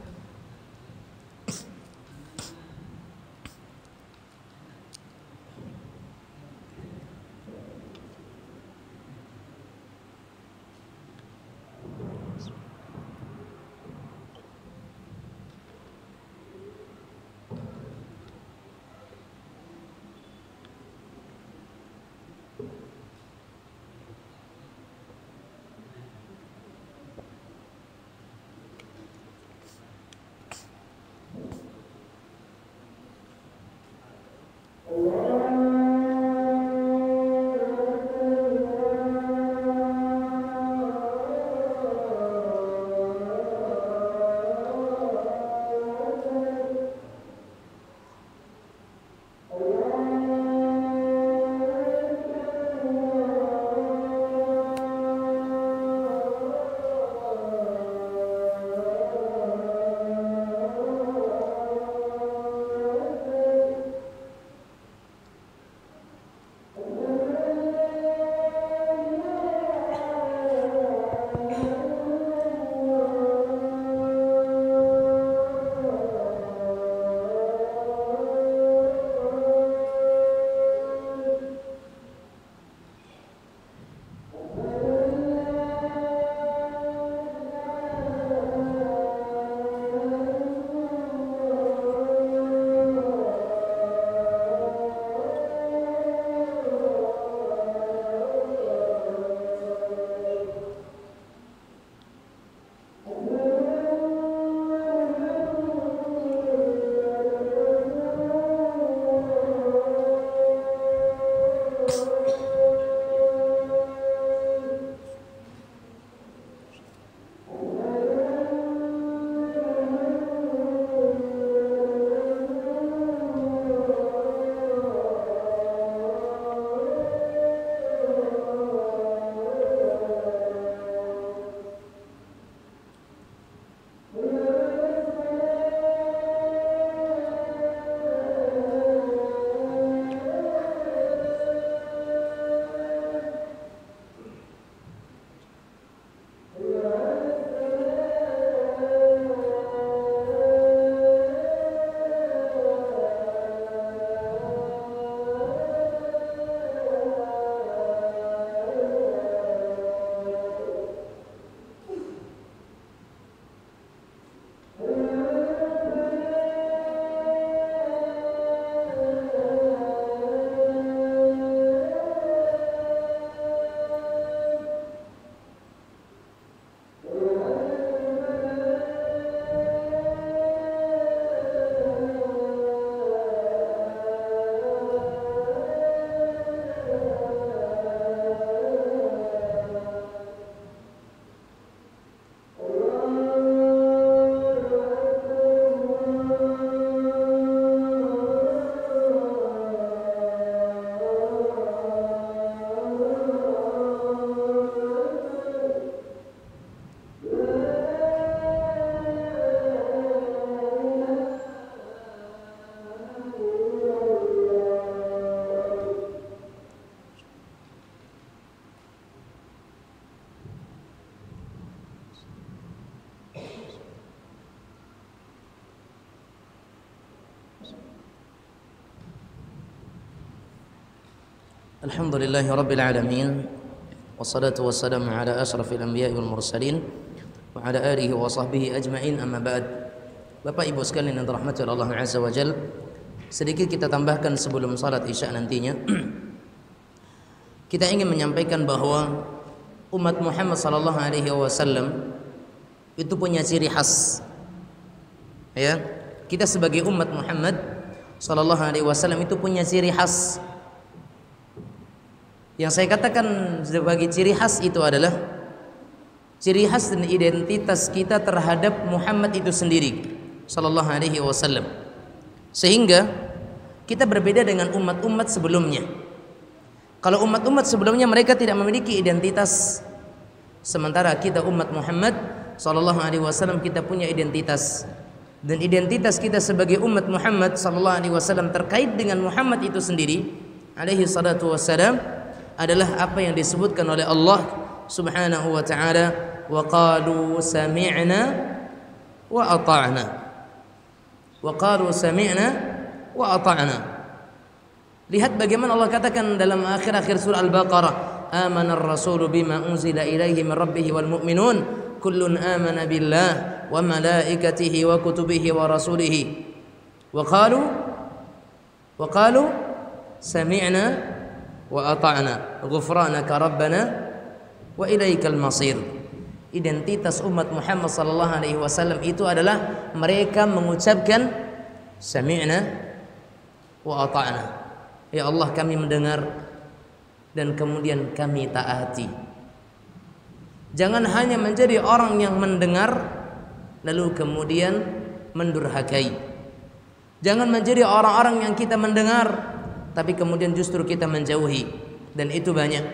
Alhamdulillahi Rabbil Alamin. Wassalatu wassalamu ala ashrafil anbiya'i wal mursalin wa ala alihi wa sahbihi ajma'in, amma ba'd. Bapak Ibu sekalian yang dirahmati oleh Allah Azza wa Jalla, sedikit kita tambahkan sebelum salat Isya nantinya. Kita ingin menyampaikan bahwa umat Muhammad sallallahu alaihi wasallam itu punya ciri khas. Ya, kita sebagai umat Muhammad sallallahu alaihi wasallam itu punya ciri khas. Yang saya katakan sebagai ciri khas itu adalah ciri khas dan identitas kita terhadap Muhammad itu sendiri sallallahu alaihi wasallam. Sehingga kita berbeda dengan umat-umat sebelumnya. Kalau umat-umat sebelumnya mereka tidak memiliki identitas, sementara kita umat Muhammad sallallahu alaihi wasallam kita punya identitas. Dan identitas kita sebagai umat Muhammad sallallahu alaihi wasallam terkait dengan Muhammad itu sendiri alaihi salatu wassalam adalah apa yang disebutkan oleh Allah Subhanahu wa taala, wa qalu sami'na wa ata'na. Wa qalu sami'na wa ata'na. Lihat bagaimana Allah katakan dalam akhir-akhir surah Al-Baqarah, amana ar-rasulu bima unzila ilaihi min rabbih wal mu'minun kullun amana billah wa malaikatihi wa kutubihi wa rasulihi wa qalu sami'na wa ata'na ghufranaka rabbana wa ilaikal masir. Identitas umat Muhammad sallallahu alaihi wasallam itu adalah mereka mengucapkan sami'na wa ata'na. Ya Allah, kami mendengar dan kemudian kami taati. Jangan hanya menjadi orang yang mendengar lalu kemudian mendurhakai. Jangan menjadi orang-orang yang kita mendengar tapi kemudian justru kita menjauhi, dan itu banyak.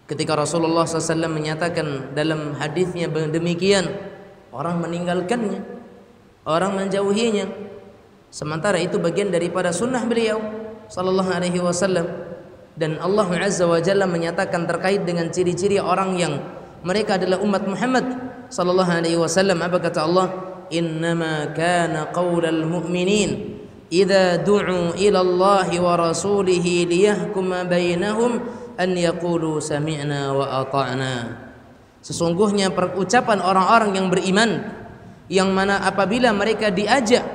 Ketika Rasulullah SAW menyatakan dalam hadisnya demikian, orang meninggalkannya, orang menjauhinya, sementara itu bagian daripada sunnah beliau sallallahu alaihi wasallam. Dan Allah Azza wa Jalla menyatakan terkait dengan ciri-ciri orang yang mereka adalah umat Muhammad sallallahu alaihi wasallam. Apa kata Allah? Innama kana qaulal mu'minin idza du'u ila Allahi wa rasulihi liyahkuma bainahum an yaqulu sami'na wa ata'na. Sesungguhnya ucapan orang-orang yang beriman yang mana apabila mereka diajak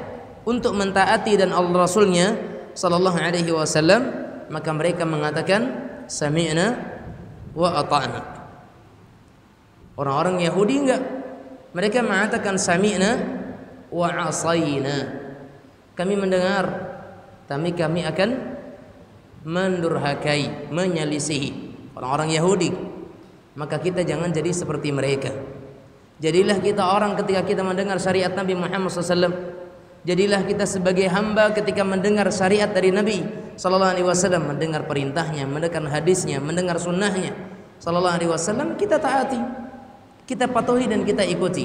untuk mentaati dan Allah Rasulnya sallallahu alaihi wasallam, maka mereka mengatakan sami'na wa ata'na. Orang-orang Yahudi enggak, mereka mengatakan sami'na wa asayna. Kami mendengar, tapi kami akan mendurhakai, menyelisihi. Orang-orang Yahudi. Maka kita jangan jadi seperti mereka. Jadilah kita orang ketika kita mendengar syariat Nabi Muhammad SAW. Jadilah kita sebagai hamba ketika mendengar syariat dari Nabi sallallahu alaihi wasallam, mendengar perintahnya, mendengar hadisnya, mendengar sunnahnya sallallahu alaihi wasallam, kita taati, kita patuhi dan kita ikuti.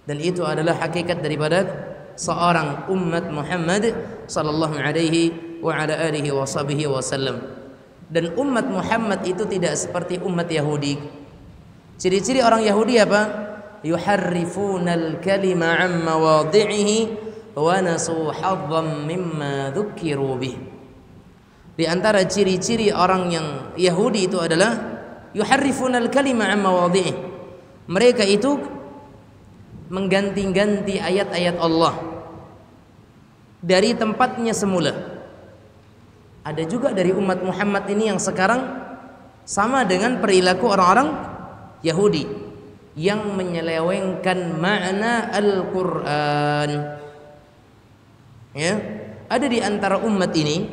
Dan itu adalah hakikat daripada seorang umat Muhammad sallallahu alaihi wa ala alihi wa sahbihi wasallam. Dan umat Muhammad itu tidak seperti umat Yahudi. Ciri-ciri orang Yahudi apa? Yuharrifunal kalima 'an mawadhi'ihi wa nasu hadzam mimma dzukiru bih. Di antara ciri-ciri orang yang Yahudi itu adalah yuharrifunal kalima 'an mawadhi'ihi. Mereka itu mengganti-ganti ayat-ayat Allah dari tempatnya semula. Ada juga dari umat Muhammad ini yang sekarang sama dengan perilaku orang-orang Yahudi yang menyelewengkan makna Al-Quran. Ya, ada di antara umat ini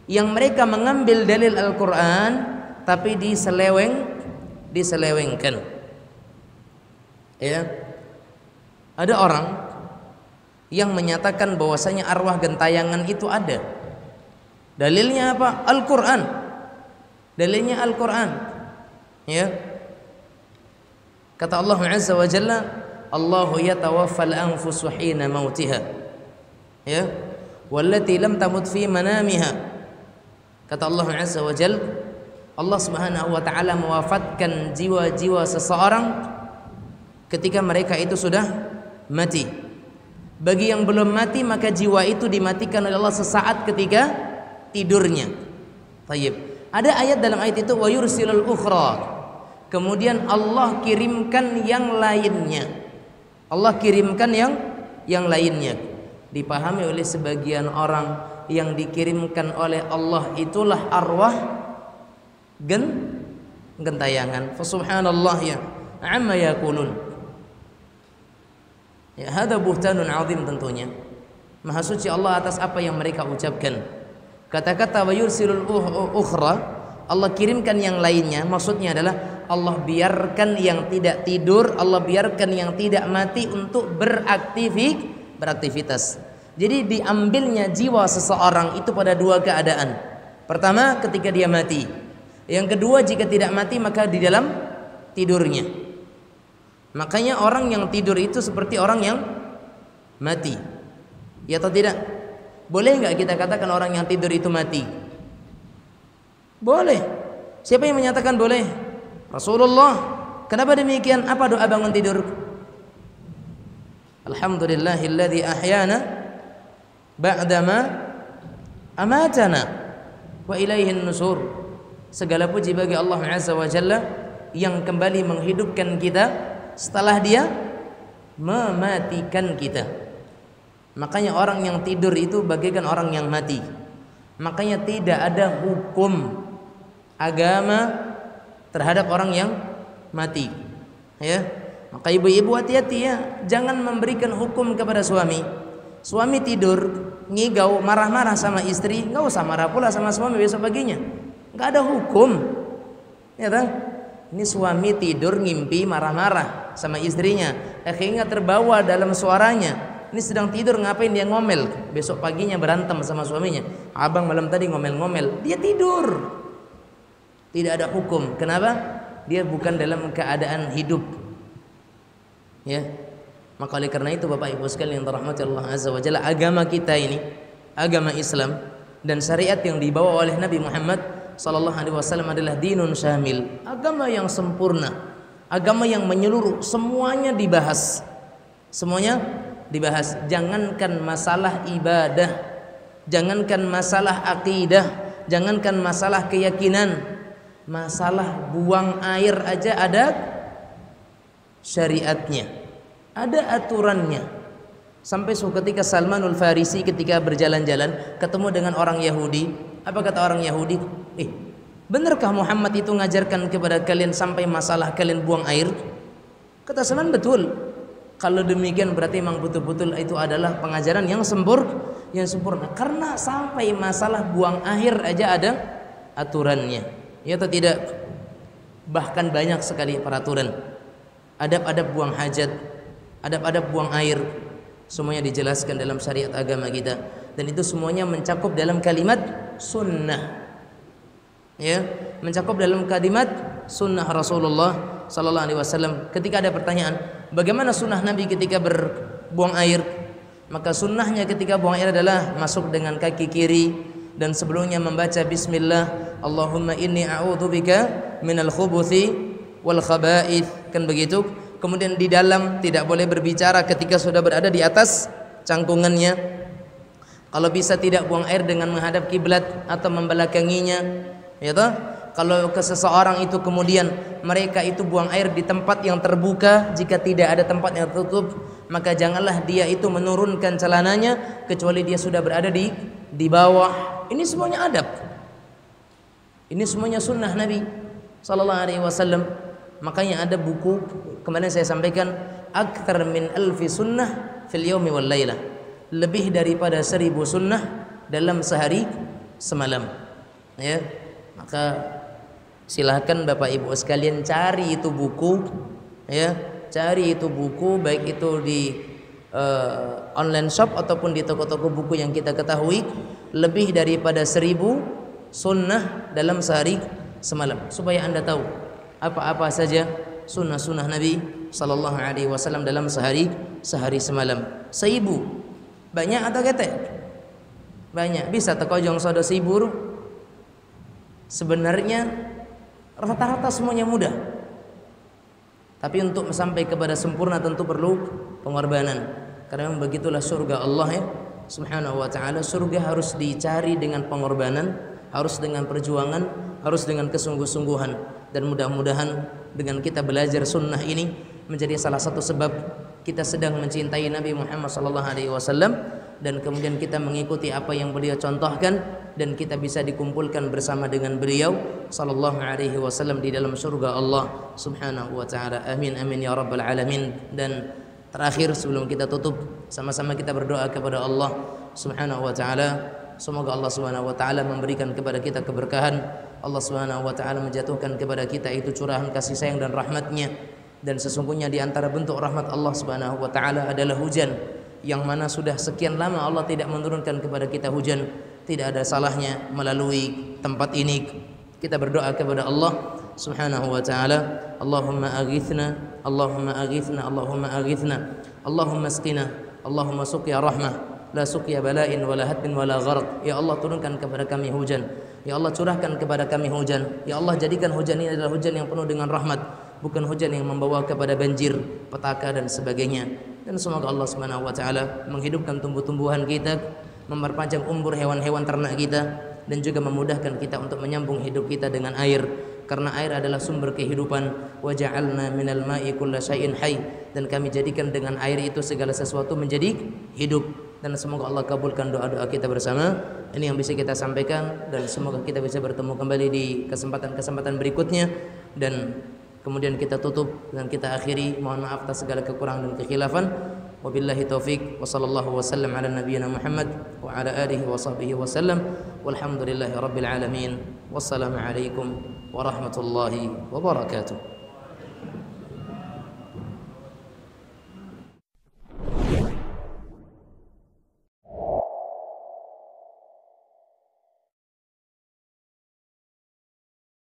yang mereka mengambil dalil Al-Quran tapi diselewengkan. Ya, ada orang yang menyatakan bahwasanya arwah gentayangan itu ada. Dalilnya apa? Al-Quran. Dalilnya Al-Quran. Ya. Kata Allah Azza wa Jalla, Allahu yatawaffal anfusu hina mautiha. Ya. Wallati lam tamut fi manamiha. Kata Allah Azza wa Jalla, Allah Subhanahu wa taala mewafatkan jiwa-jiwa seseorang ketika mereka itu sudah mati. Bagi yang belum mati maka jiwa itu dimatikan oleh Allah sesaat ketika tidurnya. Tayyib. Ada ayat dalam ayat itu wa yursilul ukhra. Kemudian Allah kirimkan yang lainnya. Allah kirimkan yang lainnya. Dipahami oleh sebagian orang yang dikirimkan oleh Allah itulah arwah gentayangan. Fa subhanallah ya amma yaqulun. Ya hada buhtanun azim tentunya. Maha suci Allah atas apa yang mereka ucapkan. Kata-kata wa yursilul ukhra, Allah kirimkan yang lainnya, maksudnya adalah Allah biarkan yang tidak tidur, Allah biarkan yang tidak mati untuk beraktivitas. Jadi diambilnya jiwa seseorang itu pada dua keadaan. Pertama ketika dia mati. Yang kedua jika tidak mati maka di dalam tidurnya. Makanya orang yang tidur itu seperti orang yang mati. Ya atau tidak? Boleh nggak kita katakan orang yang tidur itu mati? Boleh. Siapa yang menyatakan boleh? Rasulullah. Kenapa demikian? Apa doa bangun tidur? Alhamdulillahilladzi ahyana ba'dama amatana wa ilaihin nusur. Segala puji bagi Allah Azza wa Jalla yang kembali menghidupkan kita setelah Dia mematikan kita. Makanya orang yang tidur itu bagaikan orang yang mati. Makanya tidak ada hukum agama terhadap orang yang mati. Ya. Maka ibu-ibu hati-hati ya, jangan memberikan hukum kepada suami. Suami tidur, ngigau, marah-marah sama istri, enggak usah marah pula sama suami besok paginya. Enggak ada hukum. Ya kan? Ini suami tidur ngimpi marah-marah sama istrinya, akhirnya terbawa dalam suaranya. Ini sedang tidur ngapain dia ngomel, besok paginya berantem sama suaminya. Abang malam tadi ngomel-ngomel, dia tidur. Tidak ada hukum. Kenapa? Dia bukan dalam keadaan hidup. Ya. Maka oleh karena itu Bapak Ibu sekalian yang dirahmati Allah Azza wa Jalla, agama kita ini, agama Islam dan syariat yang dibawa oleh Nabi Muhammad sallallahu alaihi wasallam adalah dinun syamil, agama yang sempurna, agama yang menyeluruh, semuanya dibahas. Semuanya dibahas. Jangankan masalah ibadah, jangankan masalah akidah, jangankan masalah keyakinan, masalah buang air aja ada syariatnya, ada aturannya. Sampai suatu ketika Salmanul Farisi ketika berjalan-jalan ketemu dengan orang Yahudi. Apa kata orang Yahudi? Benarkah Muhammad itu ngajarkan kepada kalian sampai masalah kalian buang air? Kata Salman, betul. Kalau demikian berarti memang betul-betul itu adalah pengajaran yang sempurna. Karena sampai masalah buang air aja ada aturannya. Ya atau tidak? Bahkan banyak sekali peraturan. Adab-adab buang hajat, adab-adab buang air, semuanya dijelaskan dalam syariat agama kita. Dan itu semuanya mencakup dalam kalimat sunnah. Ya, mencakup dalam kalimat sunnah Rasulullah sallallahu alaihi wasallam. Ketika ada pertanyaan, bagaimana sunnah Nabi ketika berbuang air? Maka sunnahnya ketika buang air adalah masuk dengan kaki kiri dan sebelumnya membaca bismillah, Allahumma inni a'udzubika minal khubuthi wal khaba'ith, kan begitu. Kemudian di dalam tidak boleh berbicara ketika sudah berada di atas cangkungannya. Kalau bisa tidak buang air dengan menghadap kiblat atau membelakanginya, ya toh? Kalau ke seseorang itu kemudian mereka itu buang air di tempat yang terbuka, jika tidak ada tempat yang tertutup, maka janganlah dia itu menurunkan celananya kecuali dia sudah berada di bawah. Ini semuanya adab. Ini semuanya sunnah Nabi sallallahu alaihi wasallam. Makanya ada buku kemarin saya sampaikan, akthar min alfi sunnah fil yaumi wal lailah. Lebih daripada 1000 sunnah dalam sehari semalam. Ya. Maka silahkan Bapak Ibu sekalian cari itu buku, ya, cari itu buku baik itu di online shop ataupun di toko-toko buku yang kita ketahui. Lebih daripada 1000 sunnah dalam sehari semalam, supaya Anda tahu apa-apa saja sunnah-sunnah Nabi sallallahu alaihi wasallam dalam sehari semalam. 1000 banyak atau ketek? Banyak. Bisa tekojong sodo 1000. Sebenarnya rata-rata semuanya mudah. Tapi untuk sampai kepada sempurna tentu perlu pengorbanan. Karena memang begitulah surga Allah ya Subhanahu wa ta'ala. Surga harus dicari dengan pengorbanan, harus dengan perjuangan, harus dengan kesungguh-sungguhan, dan mudah-mudahan dengan kita belajar sunnah ini menjadi salah satu sebab kita sedang mencintai Nabi Muhammad SAW, dan kemudian kita mengikuti apa yang beliau contohkan, dan kita bisa dikumpulkan bersama dengan beliau sallallahu alaihi wasallam di dalam surga Allah Subhanahu wa taala. Amin amin ya rabbal alamin. Dan terakhir sebelum kita tutup, sama-sama kita berdoa kepada Allah Subhanahu wa taala, semoga Allah Subhanahu wa taala memberikan kepada kita keberkahan. Allah Subhanahu wa taala menjatuhkan kepada kita itu curahan kasih sayang dan rahmatnya. Dan sesungguhnya di antara bentuk rahmat Allah Subhanahu wa taala adalah hujan, yang mana sudah sekian lama Allah tidak menurunkan kepada kita hujan. Tidak ada salahnya melalui tempat ini kita berdoa kepada Allah Subhanahu wa taala, Allahumma aghithna, Allahumma aghithna, Allahumma aghithna, Allahumma asqina, Allahumma suqya rahmah, la suqya bala'in wala hadbin wala gharq. Ya Allah, turunkan kepada kami hujan. Ya Allah, curahkan kepada kami hujan. Ya Allah, jadikan hujan ini adalah hujan yang penuh dengan rahmat, bukan hujan yang membawa kepada banjir, petaka dan sebagainya. Dan semoga Allah Subhanahu wa taala menghidupkan tumbuh-tumbuhan kita, memperpanjang umur hewan-hewan ternak kita, dan juga memudahkan kita untuk menyambung hidup kita dengan air, karena air adalah sumber kehidupan. Wa ja'alna minal ma'i kulla syai'in hayy, dan kami jadikan dengan air itu segala sesuatu menjadi hidup. Dan semoga Allah kabulkan doa-doa kita bersama. Ini yang bisa kita sampaikan, dan semoga kita bisa bertemu kembali di kesempatan-kesempatan berikutnya. Dan kemudian kita tutup dan kita akhiri, mohon maaf atas segala kekurangan dan kekhilafan. Wabillahi taufik wa sallallahu wasallam ala nabiyyina Muhammad wa ala alihi wa sahbihi wasallam, walhamdulillahi rabbil alamin. Wassalamu alaikum warahmatullahi wabarakatuh.